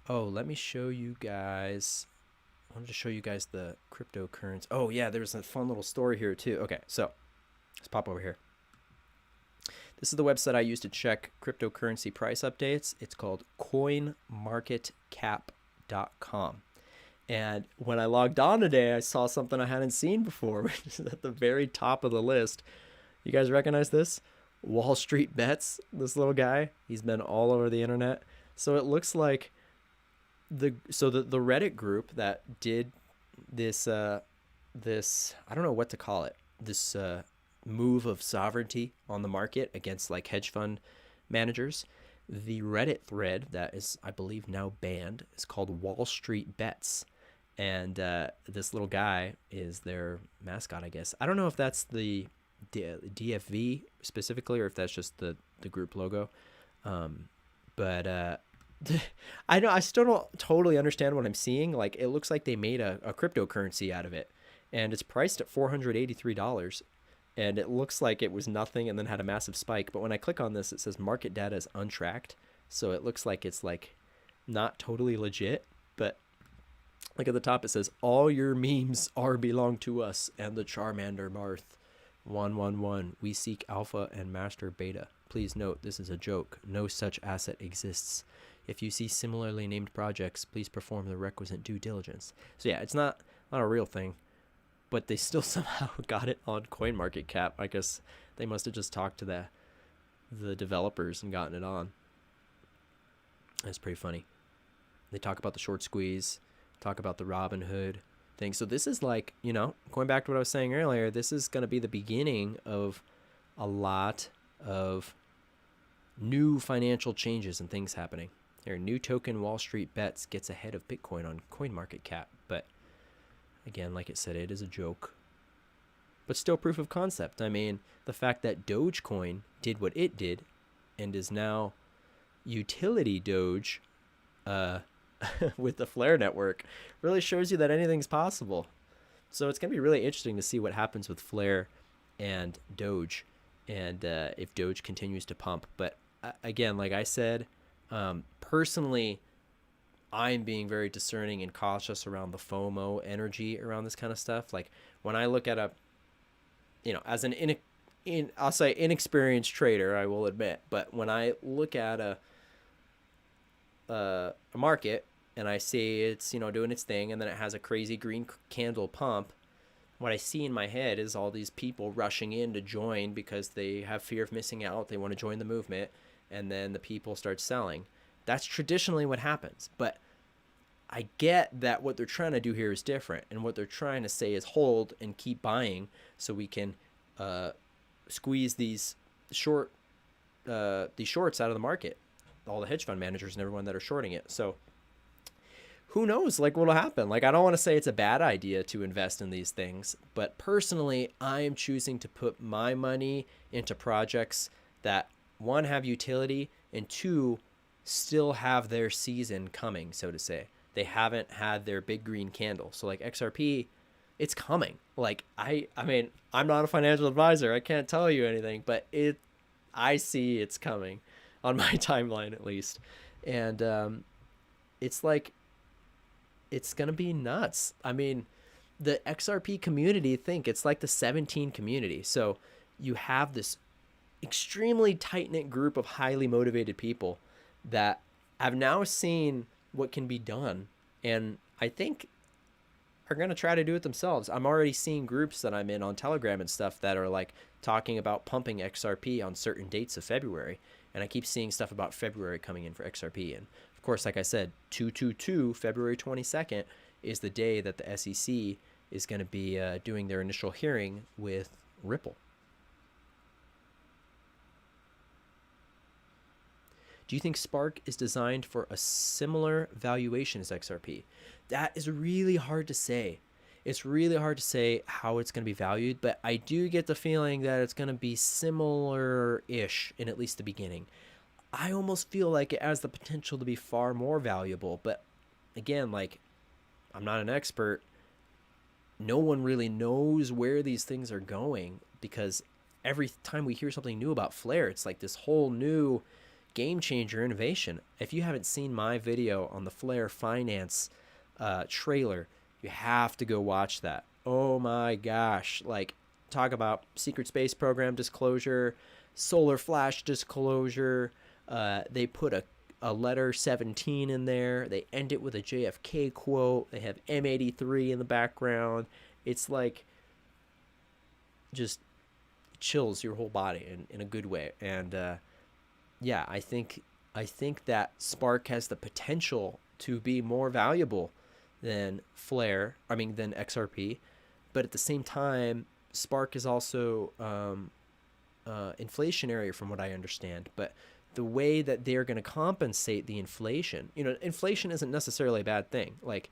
A: Oh, let me show you guys. I wanted to show you guys the cryptocurrency. Oh, yeah, there's a fun little story here, too. Okay, so let's pop over here. This is the website I use to check cryptocurrency price updates. It's called coinmarketcap.com. And when I logged on today, I saw something I hadn't seen before, which is at the very top of the list. You guys recognize this? Wall Street Bets, this little guy. He's been all over the internet. So it looks like the Reddit group that did this, I don't know what to call it, this move of sovereignty on the market against like hedge fund managers. The Reddit thread that is, I believe, now banned is called Wall Street Bets. And this little guy is their mascot, I guess. I don't know if that's the DFV specifically or if that's just the group logo. But I still don't totally understand what I'm seeing. Like, it looks like they made a cryptocurrency out of it. And it's priced at $483. And it looks like it was nothing and then had a massive spike. But when I click on this, it says market data is untracked. So it looks like it's like not totally legit. But like at the top, it says all your memes are belong to us and the Charmander Marth 111. We seek alpha and master beta. Please note this is a joke. No such asset exists. If you see similarly named projects, please perform the requisite due diligence. So yeah, it's not a real thing. But they still somehow got it on CoinMarketCap. I guess they must have just talked to the developers and gotten it on. That's pretty funny. They talk about the short squeeze, talk about the Robinhood thing. So this is like, going back to what I was saying earlier, this is going to be the beginning of a lot of new financial changes and things happening. There, new token Wall Street Bets gets ahead of Bitcoin on CoinMarketCap. But again, like it said, it is a joke, but still proof of concept. I mean, the fact that Dogecoin did what it did and is now utility Doge with the Flare network really shows you that anything's possible. So it's going to be really interesting to see what happens with Flare and Doge and if Doge continues to pump. But again, like I said, personally, I'm being very discerning and cautious around the FOMO energy around this kind of stuff. Like when I look at as an I'll say inexperienced trader, I will admit, but when I look at a market and I see it's, doing its thing and then it has a crazy green candle pump, what I see in my head is all these people rushing in to join because they have fear of missing out. They want to join the movement, and then the people start selling. That's traditionally what happens, but I get that what they're trying to do here is different, and what they're trying to say is hold and keep buying so we can squeeze these shorts out of the market, all the hedge fund managers and everyone that are shorting it. So who knows, like, what'll happen? Like, I don't want to say it's a bad idea to invest in these things, but personally, I am choosing to put my money into projects that, one, have utility, and two, still have their season coming, so to say. They haven't had their big green candle. So like XRP, it's coming. Like I mean, I'm not a financial advisor. I can't tell you anything, but I see it's coming on my timeline at least. And it's like, it's going to be nuts. I mean, the XRP community, it's like the 17 community. So you have this extremely tight-knit group of highly motivated people that have now seen what can be done, and I think are going to try to do it themselves. I'm already seeing groups that I'm in on Telegram and stuff that are like talking about pumping XRP on certain dates of February, and I keep seeing stuff about February coming in for XRP. And of course, like I said, 222 February 22nd is the day that the SEC is going to be doing their initial hearing with Ripple. Do you think Spark is designed for a similar valuation as XRP? That is really hard to say. It's really hard to say how it's going to be valued, but I do get the feeling that it's going to be similar-ish in at least the beginning. I almost feel like it has the potential to be far more valuable, but again, like, I'm not an expert. No one really knows where these things are going, because every time we hear something new about Flare, it's like this whole new game changer innovation. If you haven't seen my video on the Flare Finance trailer, you have to go watch that. Oh my gosh. Like, talk about secret space program disclosure, solar flash disclosure. They put a letter 17 in there. They end it with a JFK quote. They have M83 in the background. It's like, just chills your whole body in a good way. And yeah, I think that Spark has the potential to be more valuable than than XRP, but at the same time, Spark is also inflationary from what I understand. But the way that they're going to compensate the inflation, inflation isn't necessarily a bad thing. Like,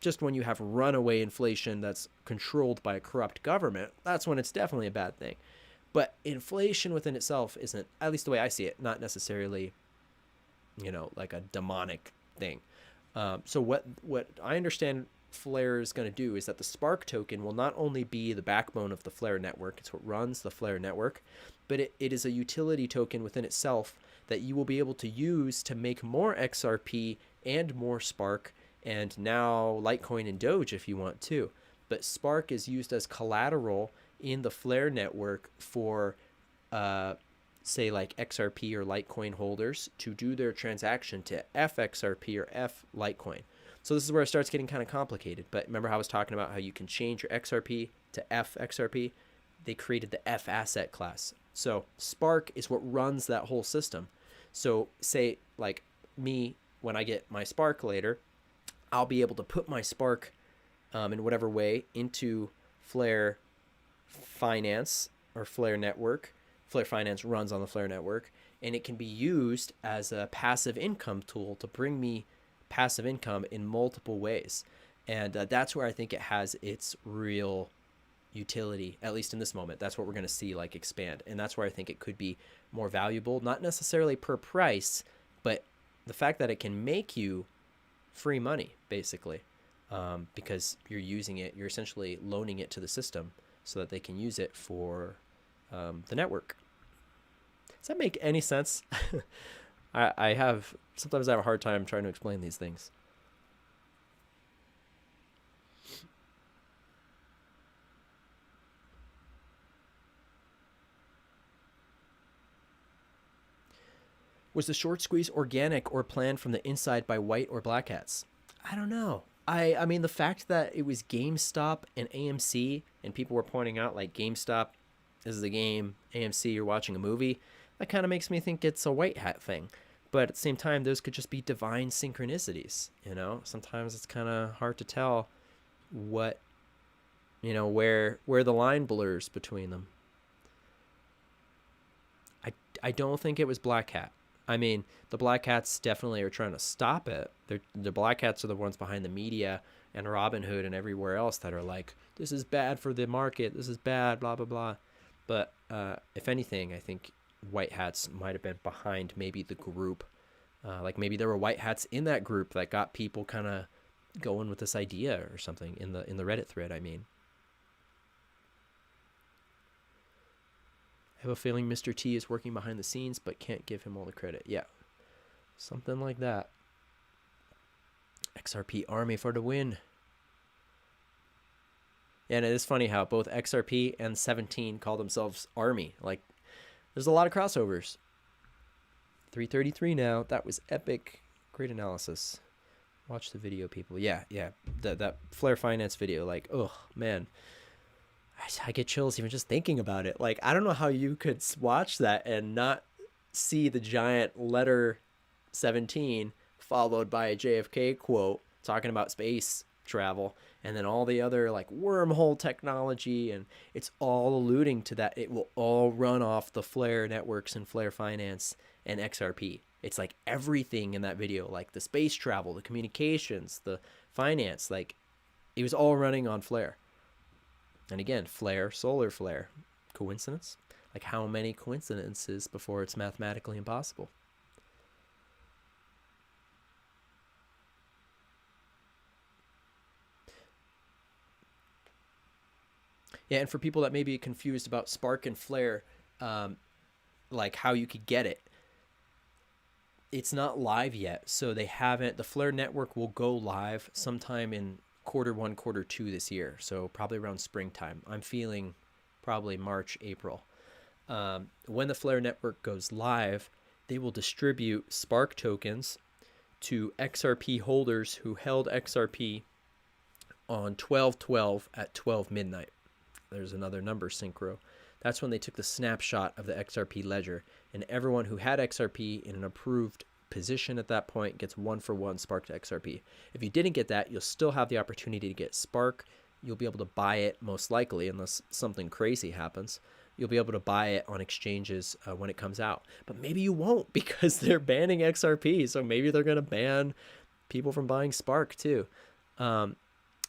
A: just when you have runaway inflation that's controlled by a corrupt government, that's when it's definitely a bad thing. But inflation within itself isn't, at least the way I see it, not necessarily, like a demonic thing. So what I understand Flare is going to do is that the Spark token will not only be the backbone of the Flare network, it's what runs the Flare network, but it is a utility token within itself that you will be able to use to make more XRP and more Spark, and now Litecoin and Doge if you want to. But Spark is used as collateral in the Flare network for, say, like XRP or Litecoin holders to do their transaction to FXRP or F Litecoin. So this is where it starts getting kind of complicated. But remember how I was talking about how you can change your XRP to FXRP? They created the F asset class. So Spark is what runs that whole system. So say like me, when I get my Spark later, I'll be able to put my Spark in whatever way into Flare Finance or Flare Network. Flare Finance runs on the Flare Network, and it can be used as a passive income tool to bring me passive income in multiple ways. And that's where I think it has its real utility, at least in this moment. That's what we're going to see like expand. And that's where I think it could be more valuable, not necessarily per price, but the fact that it can make you free money, basically, because you're using it, you're essentially loaning it to the system so that they can use it for the network. Does that make any sense? Sometimes I have a hard time trying to explain these things. Was the short squeeze organic or planned from the inside by white or black hats? I don't know. I mean, the fact that it was GameStop and AMC, and people were pointing out like GameStop, this is a game, AMC, you're watching a movie, that kind of makes me think it's a white hat thing. But at the same time, those could just be divine synchronicities, Sometimes it's kind of hard to tell what, where the line blurs between them. I don't think it was black hat. I mean, the black hats definitely are trying to stop it. The black hats are the ones behind the media and Robinhood and everywhere else that are like, this is bad for the market, this is bad, blah, blah, blah. But if anything, I think white hats might have been behind maybe the group. Like maybe there were white hats in that group that got people kind of going with this idea or something in the Reddit thread, I mean. I have a feeling Mr. T is working behind the scenes, but can't give him all the credit. Yeah, something like that. XRP army for the win. Yeah, and it is funny how both XRP and 17 call themselves army. Like, there's a lot of crossovers. 333 now. That was epic. Great analysis. Watch the video, people. Yeah. That Flare Finance video. Like, oh, man. I get chills even just thinking about it. Like, I don't know how you could watch that and not see the giant letter 17 followed by a JFK quote talking about space travel, and then all the other like wormhole technology, and it's all alluding to that it will all run off the Flare networks and Flare Finance and XRP. It's like everything in that video, like the space travel, the communications, the finance, like it was all running on Flare. And again, Flare, solar flare. Coincidence? Like how many coincidences before it's mathematically impossible? Yeah, and for people that may be confused about Spark and Flare, like how you could get it, it's not live yet. So they haven't, the Flare network will go live sometime in Q1, Q2 this year. So probably around springtime. I'm feeling probably March, April. When the Flare network goes live, they will distribute Spark tokens to XRP holders who held XRP on 12/12 at 12 midnight. There's another number synchro. That's when they took the snapshot of the XRP ledger, and everyone who had XRP in an approved position at that point gets 1-for-1 Spark to XRP. If you didn't get that, you'll still have the opportunity to get Spark. You'll be able to buy it most likely unless something crazy happens. you'll be able to buy it on exchanges when it comes out. But maybe you won't because they're banning XRP. So maybe they're going to ban people from buying Spark too.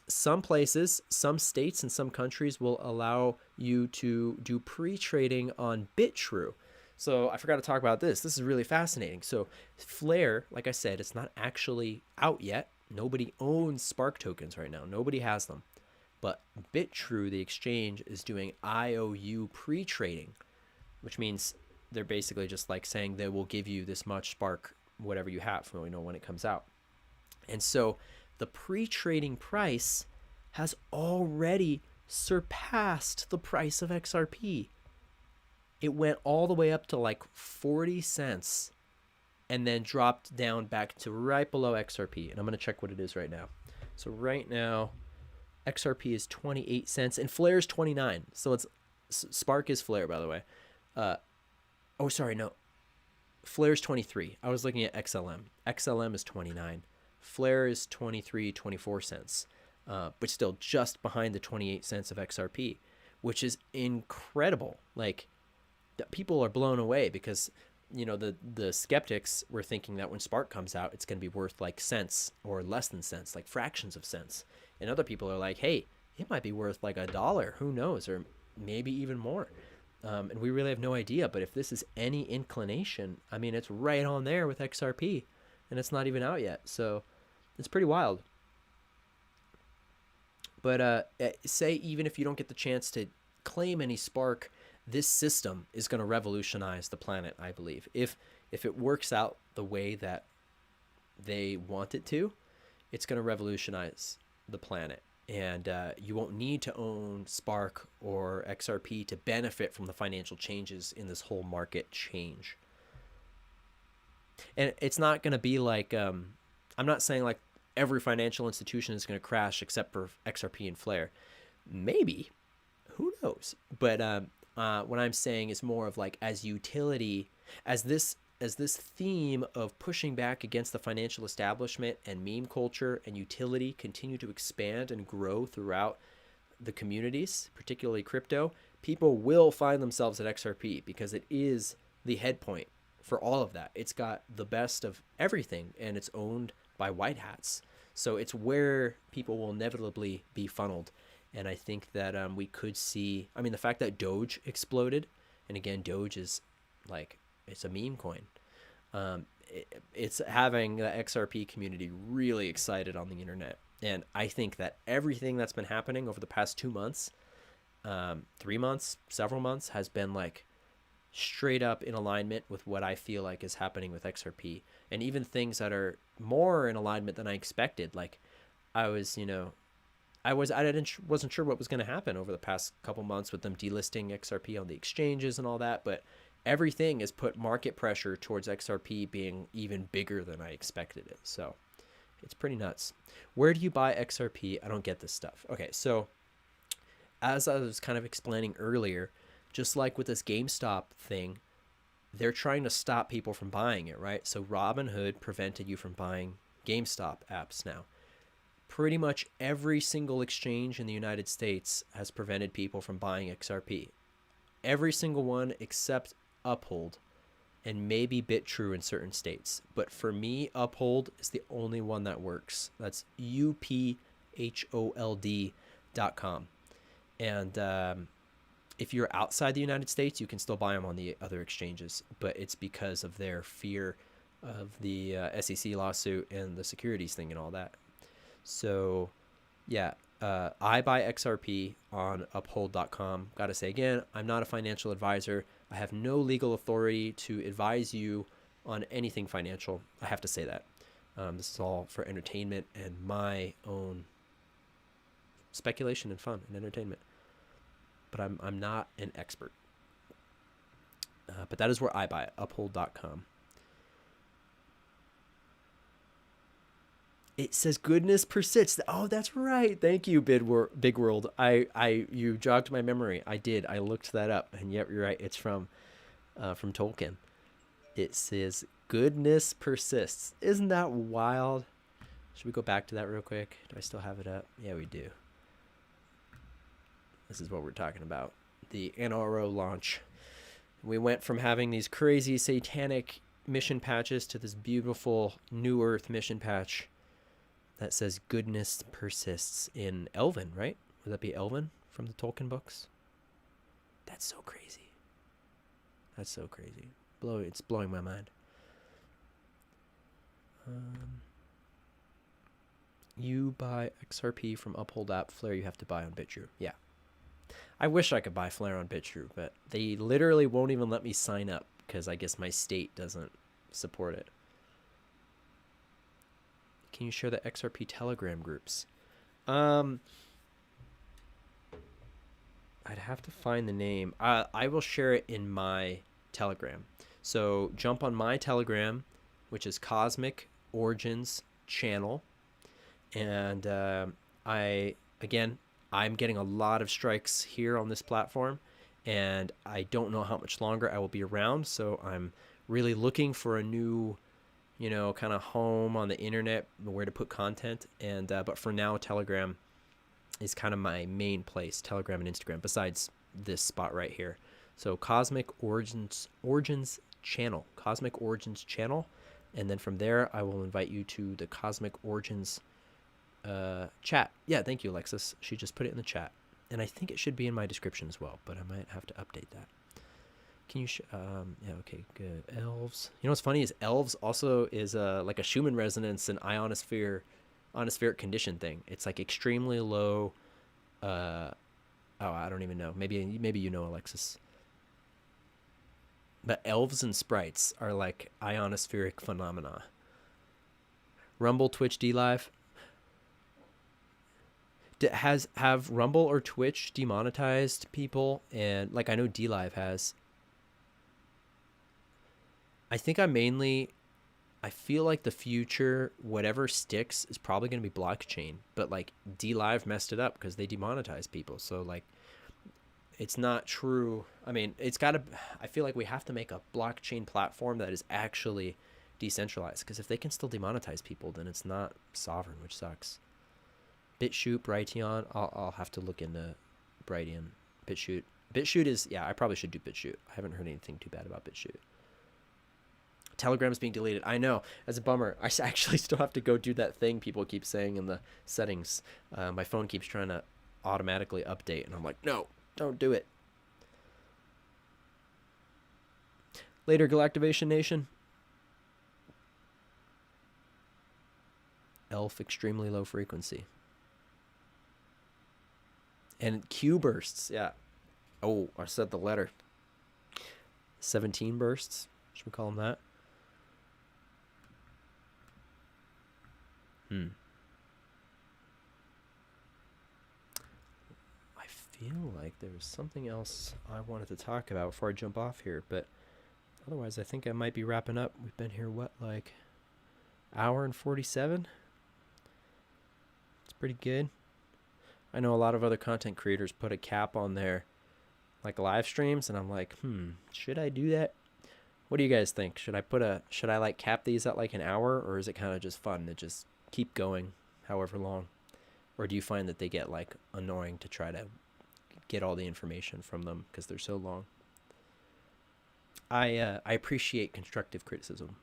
A: Some places, some states and some countries will allow you to do pre-trading on BitTrue. So I forgot to talk about this. This is really fascinating. So Flare, like I said, it's not actually out yet. Nobody owns Spark tokens right now. Nobody has them. But BitTrue, the exchange, is doing IOU pre-trading, which means they're basically just like saying they will give you this much Spark, whatever you have, when it comes out. And so the pre-trading price has already surpassed the price of XRP. It went all the way up to like 40 cents and then dropped down back to right below XRP. And I'm going to check what it is right now. So right now, XRP is 28 cents and Flare is 29. So it's Spark is Flare, by the way. Oh, sorry, no. Flare is 23. I was looking at XLM. XLM is 29. Flare is 23, 24 cents. But still just behind the 28 cents of XRP, which is incredible. Like, people are blown away because, you know, the skeptics were thinking that when Spark comes out, it's going to be worth like cents or less than cents, like fractions of cents. And other people are like, hey, it might be worth like $1. Who knows? Or maybe even more. And we really have no idea. But if this is any inclination, I mean, it's right on there with XRP and it's not even out yet. So it's pretty wild. But say even if you don't get the chance to claim any Spark, this system is going to revolutionize the planet, I believe. If it works out the way that they want it to, it's going to revolutionize the planet. And you won't need to own Spark or XRP to benefit from the financial changes in this whole market change. And it's not going to be like, I'm not saying like every financial institution is going to crash except for XRP and Flare. Maybe. Who knows? But what I'm saying is more of like as utility, as this theme of pushing back against the financial establishment and meme culture and utility continue to expand and grow throughout the communities, particularly crypto, people will find themselves at XRP because it is the head point for all of that. It's got the best of everything and it's owned by white hats. So it's where people will inevitably be funneled. And I think that we could see, I mean, the fact that Doge exploded, and again, Doge is like, it's a meme coin. It's having the XRP community really excited on the internet. And I think that everything that's been happening over the past 2 months, 3 months, several months, has been like straight up in alignment with what I feel like is happening with XRP. And even things that are more in alignment than I expected. Like I wasn't sure what was going to happen over the past couple months with them delisting XRP on the exchanges and all that, but everything has put market pressure towards XRP being even bigger than I expected it. So it's pretty nuts. Where do you buy XRP? I don't get this stuff. Okay, so as I was kind of explaining earlier, just like with this GameStop thing, they're trying to stop people from buying it, right? So Robinhood prevented you from buying GameStop apps now. Pretty much every single exchange in the United States has prevented people from buying XRP. Every single one except Uphold and maybe BitTrue in certain states. But for me, Uphold is the only one that works. That's uphold.com. And if you're outside the United States, you can still buy them on the other exchanges. But it's because of their fear of the SEC lawsuit and the securities thing and all that. So, yeah, I buy XRP on uphold.com. Got to say again, I'm not a financial advisor. I have no legal authority to advise you on anything financial. I have to say that. This is all for entertainment and my own speculation and fun and entertainment. But I'm not an expert. But that is where I buy it, uphold.com. It says goodness persists. Oh, that's right. Thank you, Big World. You jogged my memory. I did. I looked that up, and yep, you're right. It's from Tolkien. It says goodness persists. Isn't that wild? Should we go back to that real quick? Do I still have it up? Yeah, we do. This is what we're talking about. the NRO launch. We went from having these crazy satanic mission patches to this beautiful New Earth mission patch that says goodness persists in Elven, right? Would that be Elven from the Tolkien books? That's so crazy. That's so crazy. It's blowing my mind. You buy XRP from Uphold app. Flare you have to buy on BitTrue. Yeah. I wish I could buy Flare on BitTrue, but they literally won't even let me sign up because I guess my state doesn't support it. Can you share the XRP Telegram groups? I'd have to find the name. I will share it in my Telegram. So jump on my Telegram, which is Cosmic Origins Channel. And I'm getting a lot of strikes here on this platform, and I don't know how much longer I will be around. So I'm really looking for a new, kind of home on the internet where to put content. And but for now, Telegram is kind of my main place, Telegram and Instagram, besides this spot right here. So Cosmic Origins Channel, Cosmic Origins Channel. And then from there, I will invite you to the Cosmic Origins chat. Yeah, thank you, Alexis. She just put it in the chat. And I think it should be in my description as well, but I might have to update that. Can you, yeah, okay, good. Elves. You know what's funny is Elves also is like a Schumann resonance and ionospheric condition thing. It's like extremely low. I don't even know. Maybe you know, Alexis. But elves and sprites are like ionospheric phenomena. Rumble, Twitch, DLive. Have Rumble or Twitch demonetized people? And like I know DLive has. I think I feel like the future, whatever sticks, is probably going to be blockchain. But like DLive messed it up because they demonetized people. So like, it's not true. I mean, I feel like we have to make a blockchain platform that is actually decentralized. Because if they can still demonetize people, then it's not sovereign, which sucks. BitChute, Brighteon. I'll have to look into Brighteon. BitChute. BitChute is, yeah, I probably should do BitChute. I haven't heard anything too bad about BitChute. Telegram's being deleted. I know. That's a bummer. I actually still have to go do that thing people keep saying in the settings. My phone keeps trying to automatically update, and I'm like, no, don't do it. Later, Galactivation Nation. Elf, extremely low frequency. And Q bursts, yeah. Oh, I said the letter. 17 bursts. Should we call them that? I feel like there was something else I wanted to talk about before I jump off here, but otherwise I think I might be wrapping up. We've been here, what, like hour and 47? It's pretty good. I know a lot of other content creators put a cap on their like live streams, and I'm like, should I do that? What do you guys think? Should I like cap these at like an hour, or is it kind of just fun to just keep going however long? Or do you find that they get like annoying to try to get all the information from them because they're so long? I appreciate constructive criticism.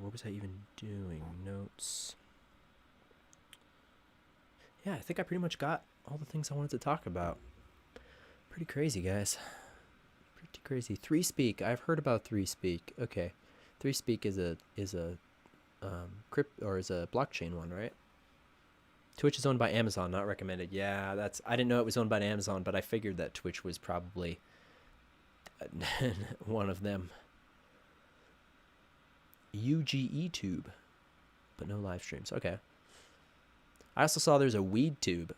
A: What was I even doing? Notes. Yeah, I think I pretty much got all the things I wanted to talk about. Pretty crazy, guys. Pretty crazy. 3Speak. I've heard about 3Speak. Okay. 3Speak is a blockchain one, right? Twitch is owned by Amazon, not recommended. Yeah, I didn't know it was owned by Amazon, but I figured that Twitch was probably one of them. UGE tube, but no live streams. Okay. I also saw there's a weed tube.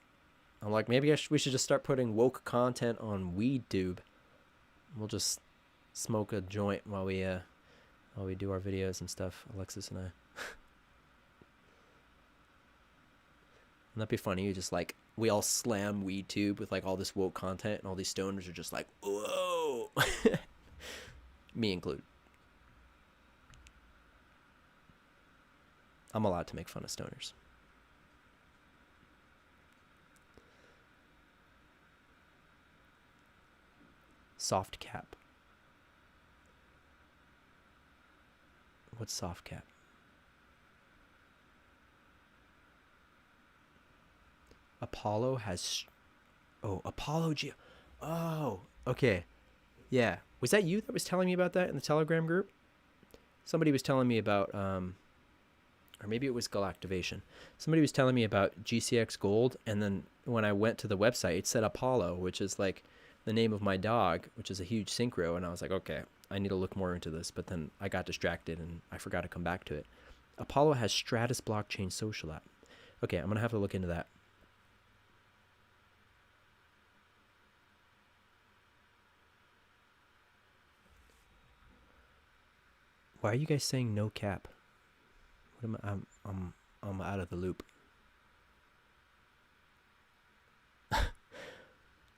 A: I'm like, maybe we should just start putting woke content on weed tube. We'll just smoke a joint while we do our videos and stuff, Alexis and I. Wouldn't that be funny? You just like, we all slam weed tube with like all this woke content, and all these stoners are just like, whoa. Me included. I'm allowed to make fun of stoners. Soft cap. What's soft cap? Apollo has... Oh, Apollo G... Oh, okay. Yeah. Was that you that was telling me about that in the Telegram group? Somebody was telling me about... or maybe it was Galactivation. Somebody was telling me about GCX Gold, and then when I went to the website, it said Apollo, which is like the name of my dog, which is a huge synchro, and I was like, okay, I need to look more into this, but then I got distracted, and I forgot to come back to it. Apollo has Stratus Blockchain Social App. Okay, I'm going to have to look into that. Why are you guys saying no cap? What am I'm out of the loop.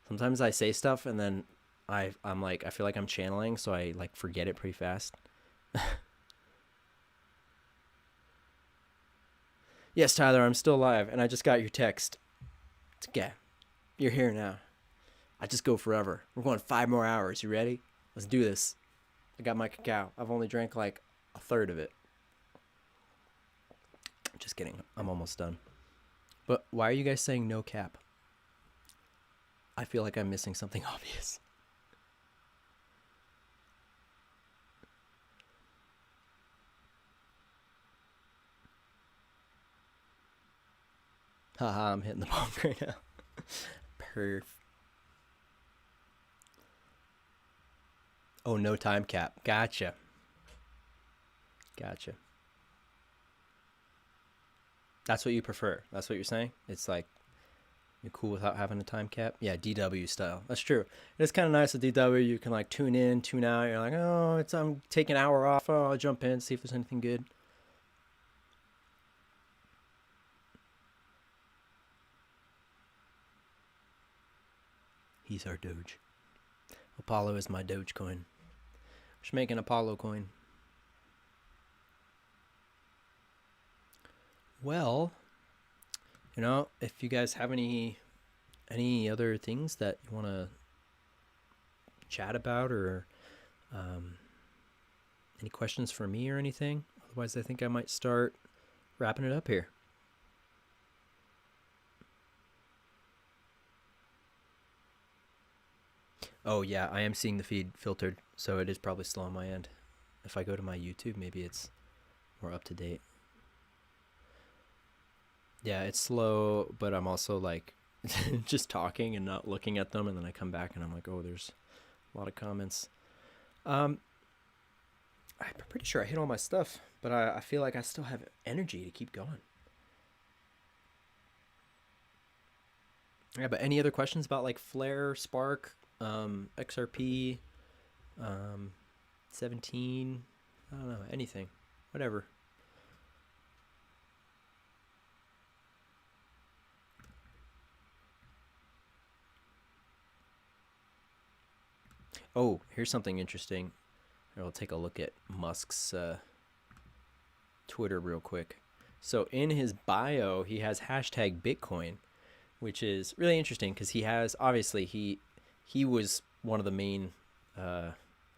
A: Sometimes I say stuff and then I'm like, I feel like I'm channeling, so I like forget it pretty fast. Yes, Tyler, I'm still live, and I just got your text. It's okay. You're here now. I just go forever. We're going 5 more hours. You ready? Let's do this. I got my cacao. I've only drank like a third of it. Just kidding. I'm almost done. But why are you guys saying no cap? I feel like I'm missing something obvious. Haha, I'm hitting the bong right now. Perf. Oh, no time cap. Gotcha. Gotcha. That's what you prefer. That's what you're saying? It's like, you're cool without having a time cap? Yeah, DW style. That's true. It's kind of nice at DW. You can like tune in, tune out. You're like, oh, I'm taking an hour off. Oh, I'll jump in, see if there's anything good. He's our Doge. Apollo is my Doge coin. Should make an Apollo coin. Well, you know, if you guys have any other things that you want to chat about, or any questions for me or anything, otherwise I think I might start wrapping it up here. Oh yeah, I am seeing the feed filtered, so it is probably slow on my end. If I go to my YouTube, maybe it's more up to date. Yeah, it's slow, but I'm also like just talking and not looking at them, and then I come back and I'm like, oh, there's a lot of comments. I'm pretty sure I hit all my stuff, but I feel like I still have energy to keep going. Yeah, but any other questions about like Flare, Spark, XRP, 17, I don't know, anything, whatever. Oh, here's something interesting. I'll take a look at Musk's Twitter real quick. So in his bio, he has hashtag Bitcoin, which is really interesting because he has, obviously, he was one of the main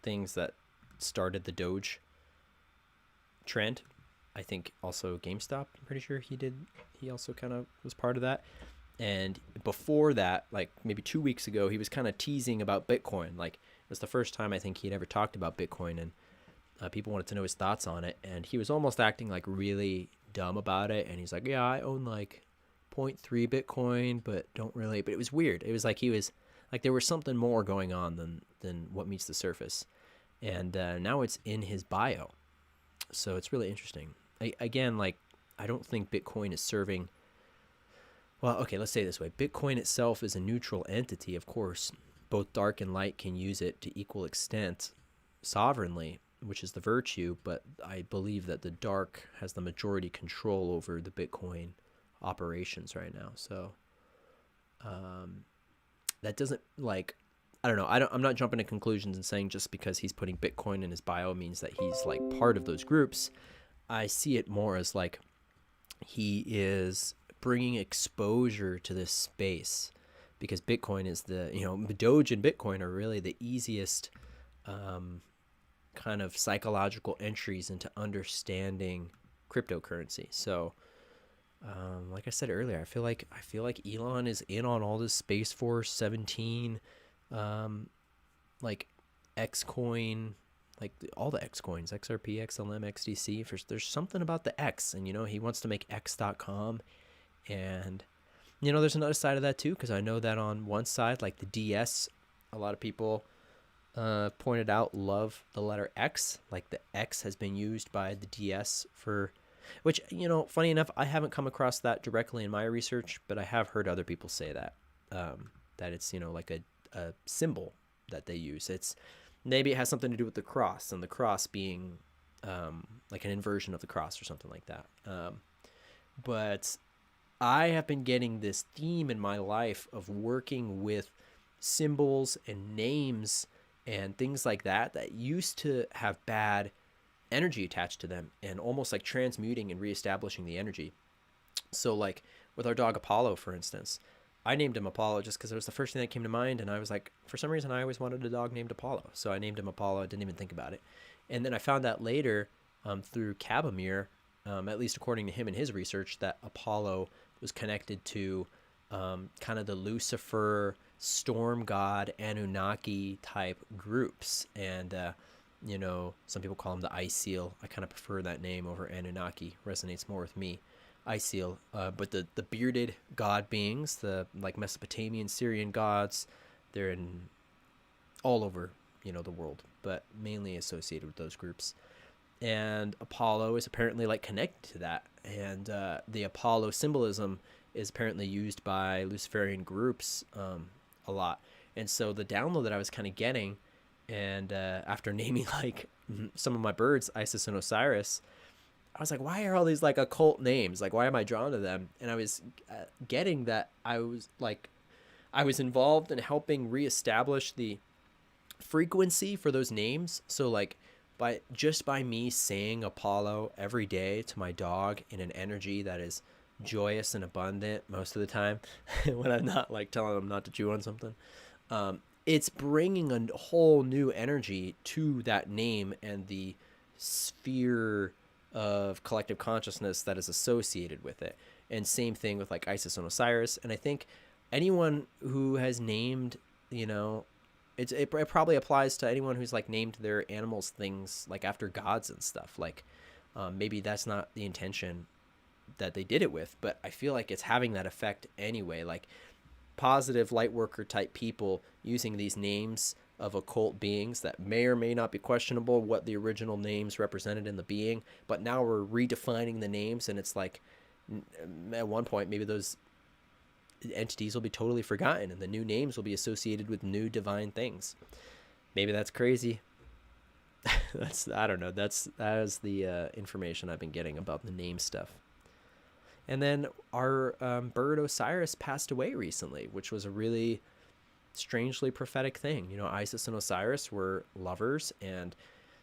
A: things that started the Doge trend. I think also GameStop, I'm pretty sure he also kind of was part of that. And before that, like maybe 2 weeks ago, he was kind of teasing about Bitcoin. Like, it was the first time I think he'd ever talked about Bitcoin, and people wanted to know his thoughts on it. And he was almost acting like really dumb about it. And he's like, yeah, I own like 0.3 Bitcoin, but don't really. But it was weird. It was like he was like there was something more going on than what meets the surface. And now it's in his bio. So it's really interesting. Again, like, I don't think Bitcoin is serving... Well, okay, let's say it this way. Bitcoin itself is a neutral entity, of course. Both dark and light can use it to equal extent sovereignly, which is the virtue, but I believe that the dark has the majority control over the Bitcoin operations right now. So that doesn't, like, I don't know. I'm not jumping to conclusions and saying just because he's putting Bitcoin in his bio means that he's like part of those groups. I see it more as like he is bringing exposure to this space because Bitcoin is the, Doge and Bitcoin are really the easiest kind of psychological entries into understanding cryptocurrency. So, like I said earlier, I feel like Elon is in on all this Space Force 17, like Xcoin, like all the X coins, XRP, XLM, XDC. There's something about the X, and he wants to make X.com, and there's another side of that too, because I know that on one side, like the DS, a lot of people pointed out love the letter X. Like the X has been used by the DS for, which, funny enough, I haven't come across that directly in my research, but I have heard other people say that, that it's, like a symbol that they use. Maybe it has something to do with the cross, and the cross being like an inversion of the cross or something like that. But I have been getting this theme in my life of working with symbols and names and things like that used to have bad energy attached to them, and almost like transmuting and reestablishing the energy. So like with our dog Apollo, for instance, I named him Apollo just because it was the first thing that came to mind, and I was like, for some reason I always wanted a dog named Apollo, so I named him Apollo. I didn't even think about it. And then I found out later through Cabamir, at least according to him and his research, that Apollo was connected to kind of the Lucifer, storm god, Anunnaki type groups. And some people call him the Isil. I kind of prefer that name over Anunnaki. Resonates more with me. Isil. But the bearded god beings, the like Mesopotamian, Syrian gods, they're in all over the world, but mainly associated with those groups. And Apollo is apparently like connected to that, and the Apollo symbolism is apparently used by Luciferian groups a lot. And so the download that I was kind of getting, and after naming like some of my birds Isis and Osiris, I was like, why are all these like occult names? Like, why am I drawn to them? And I was getting that I was involved in helping reestablish the frequency for those names. So like by me saying Apollo every day to my dog in an energy that is joyous and abundant most of the time, when I'm not like telling them not to chew on something, it's bringing a whole new energy to that name and the sphere of collective consciousness that is associated with it. And same thing with like Isis and Osiris. And I think anyone who has named, it probably applies to anyone who's like named their animals things like after gods and stuff. Like maybe that's not the intention that they did it with, but I feel like it's having that effect anyway. Like positive light worker type people using these names of occult beings that may or may not be questionable what the original names represented in the being, but now we're redefining the names, and it's like at one point maybe those entities will be totally forgotten and the new names will be associated with new divine things. Maybe that's crazy. I don't know. That is the information I've been getting about the name stuff. And then our bird Osiris passed away recently, which was a really strangely prophetic thing. Isis and Osiris were lovers, and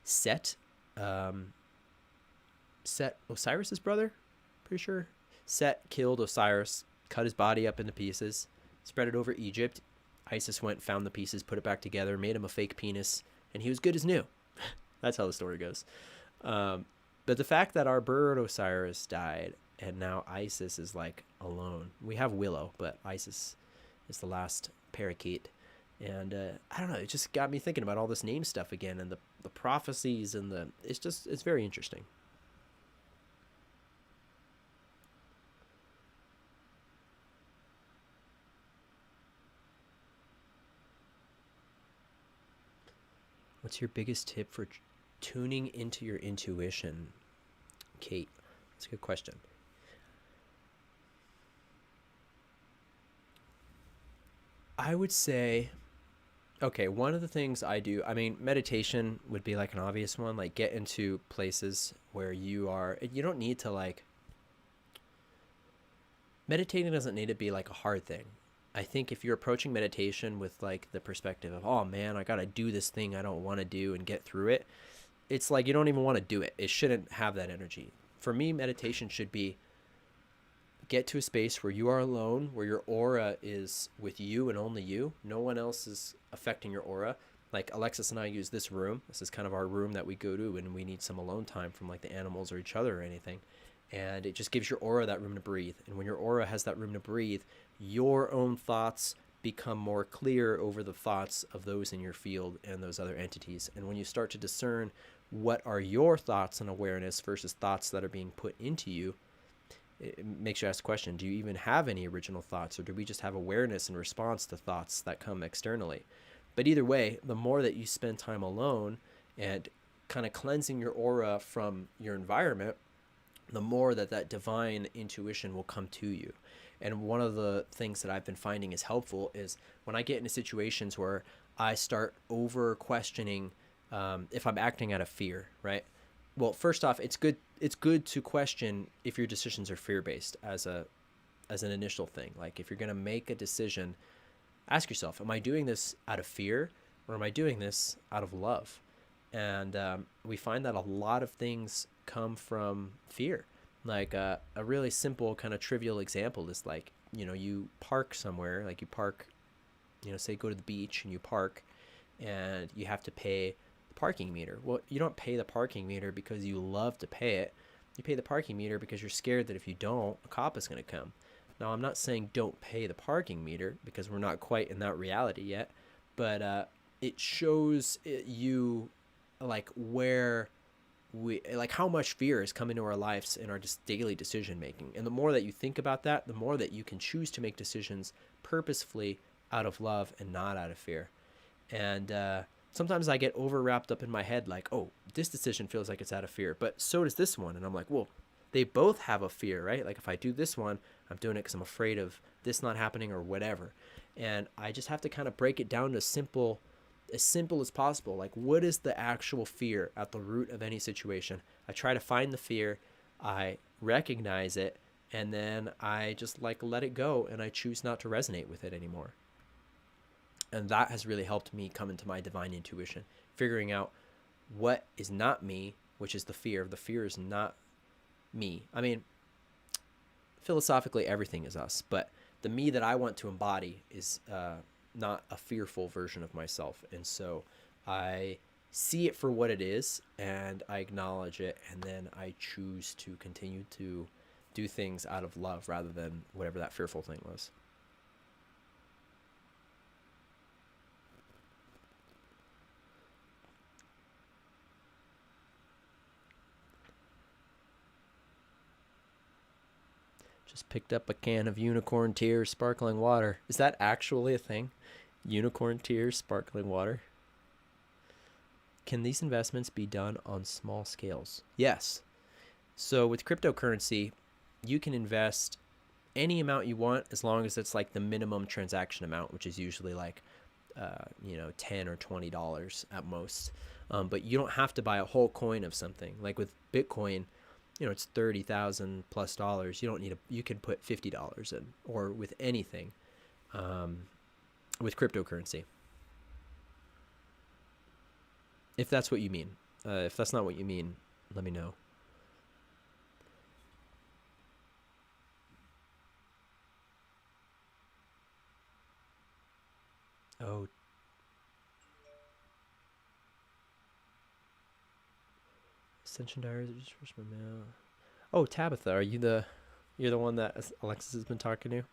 A: Set Osiris's brother, pretty sure. Set killed Osiris, cut his body up into pieces, spread it over Egypt. Isis went, found the pieces, put it back together, made him a fake penis, and he was good as new. That's how the story goes. But the fact that our bird Osiris died, and now Isis is like alone. We have Willow, but Isis is the last parakeet. And I don't know, it just got me thinking about all this name stuff again, and the prophecies, and it's very interesting. What's your biggest tip for tuning into your intuition, Kate? That's a good question. I would say, okay, one of the things I do, meditation would be like an obvious one, like get into places where you don't need to like, meditating doesn't need to be like a hard thing. I think if you're approaching meditation with like the perspective of, oh man, I got to do this thing I don't want to do and get through it, it's like you don't even want to do it. It shouldn't have that energy. For me, meditation should be get to a space where you are alone, where your aura is with you and only you. No one else is affecting your aura. Like Alexis and I use this room. This is kind of our room that we go to when we need some alone time from like the animals or each other or anything. And it just gives your aura that room to breathe. And when your aura has that room to breathe, your own thoughts become more clear over the thoughts of those in your field and those other entities. And when you start to discern what are your thoughts and awareness versus thoughts that are being put into you, it makes you ask the question, do you even have any original thoughts, or do we just have awareness in response to thoughts that come externally? But either way, the more that you spend time alone and kind of cleansing your aura from your environment, the more that divine intuition will come to you. And one of the things that I've been finding is helpful is when I get into situations where I start over questioning if I'm acting out of fear, right? Well, first off, it's good to question if your decisions are fear-based as an initial thing. Like if you're going to make a decision, ask yourself, am I doing this out of fear, or am I doing this out of love? And we find that a lot of things come from fear. Like a really simple kind of trivial example is like, you park somewhere, like you park, say go to the beach and you park and you have to pay the parking meter. Well, you don't pay the parking meter because you love to pay it. You pay the parking meter because you're scared that if you don't, a cop is going to come. Now, I'm not saying don't pay the parking meter because we're not quite in that reality yet, but it shows you like how much fear has come into our lives in our just daily decision making. And the more that you think about that, the more that you can choose to make decisions purposefully out of love and not out of fear. And sometimes I get over wrapped up in my head like, oh, this decision feels like it's out of fear, but so does this one. And I'm like, well, they both have a fear, right? Like if I do this one, I'm doing it because I'm afraid of this not happening or whatever. And I just have to kind of break it down to as simple as possible. Like, what is the actual fear at the root of any situation? I try to find the fear, I recognize it, and then I just like let it go, and I choose not to resonate with it anymore. And that has really helped me come into my divine intuition, figuring out what is not me, which is the fear. The fear is not me. I mean, philosophically, everything is us, but the me that I want to embody is not a fearful version of myself. And so I see it for what it is, and I acknowledge it, and then I choose to continue to do things out of love rather than whatever that fearful thing was. Just picked up a can of Unicorn Tears sparkling water. Is that actually a thing? Unicorn Tears sparkling water? Can these investments be done on small scales? Yes. So with cryptocurrency, you can invest any amount you want as long as it's like the minimum transaction amount, which is usually like, $10 or $20 at most. But you don't have to buy a whole coin of something. Like with Bitcoin, it's $30,000 plus dollars. You don't need you can put $50 in, or with anything, with cryptocurrency. If that's what you mean. If that's not what you mean, let me know. Oh. Ascension Diaries are just first my mail. Oh, Tabitha, you're the one that Alexis has been talking to?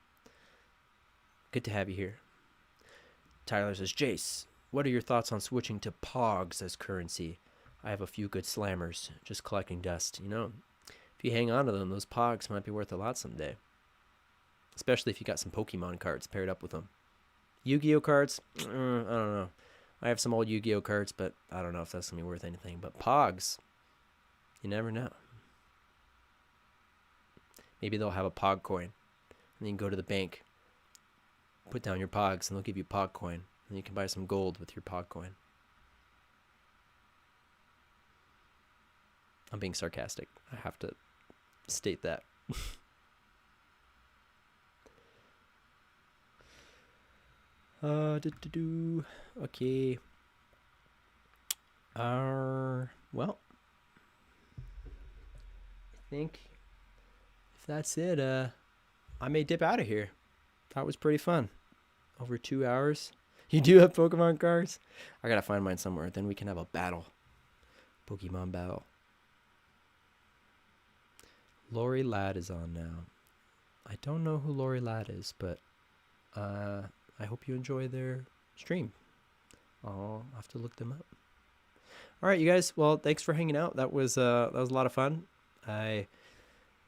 A: Good to have you here. Tyler says, Jace, what are your thoughts on switching to POGs as currency? I have a few good slammers, just collecting dust. If you hang on to them, those POGs might be worth a lot someday. Especially if you got some Pokemon cards paired up with them. Yu-Gi-Oh cards? I don't know. I have some old Yu-Gi-Oh cards, but I don't know if that's going to be worth anything. But POGs, you never know. Maybe they'll have a POG coin. And you can go to the bank, put down your POGs, and they'll give you a POG coin. And you can buy some gold with your POG coin. I'm being sarcastic. I have to state that. Okay. Well, I think if that's it, I may dip out of here. That was pretty fun. Over 2 hours. You do have Pokemon cards? I gotta find mine somewhere. Then we can have a battle. Pokemon battle. Lori Ladd is on now. I don't know who Lori Ladd is, but I hope you enjoy their stream. I'll have to look them up. All right, you guys. Well, thanks for hanging out. That was a lot of fun. I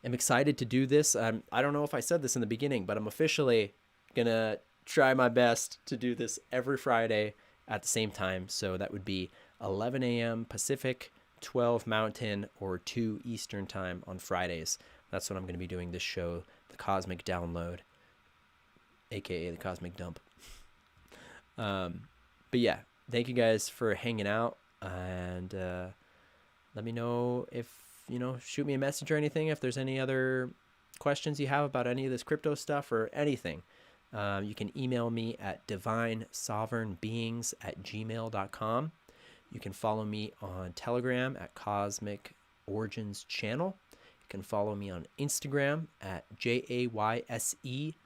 A: am excited to do this. I don't know if I said this in the beginning, but I'm officially gonna try my best to do this every Friday at the same time. So that would be 11 a.m. Pacific, 12 Mountain, or 2 Eastern time on Fridays. That's when I'm going to be doing this show, The Cosmic Download, aka The Cosmic Dump. But yeah, thank you guys for hanging out, and let me know if, shoot me a message or anything if there's any other questions you have about any of this crypto stuff or anything. You can email me at DivineSovereignBeings@gmail.com. You can follow me on Telegram at Cosmic Origins Channel. You can follow me on Instagram at JAYSEDEFACE,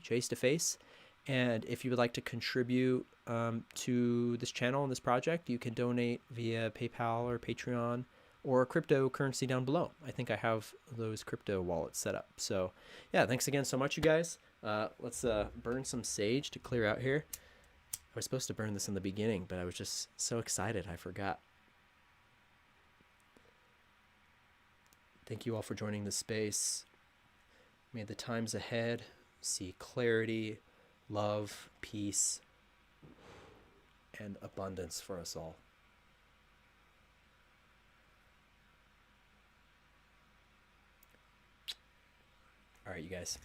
A: Jace to Face. And if you would like to contribute to this channel and this project, you can donate via PayPal or Patreon or cryptocurrency down below. I think I have those crypto wallets set up. So yeah, thanks again so much, you guys. Let's burn some sage to clear out here. I was supposed to burn this in the beginning, but I was just so excited I forgot. Thank you all for joining the space. May the times ahead see clarity, love, peace, and abundance for us all. All right, you guys.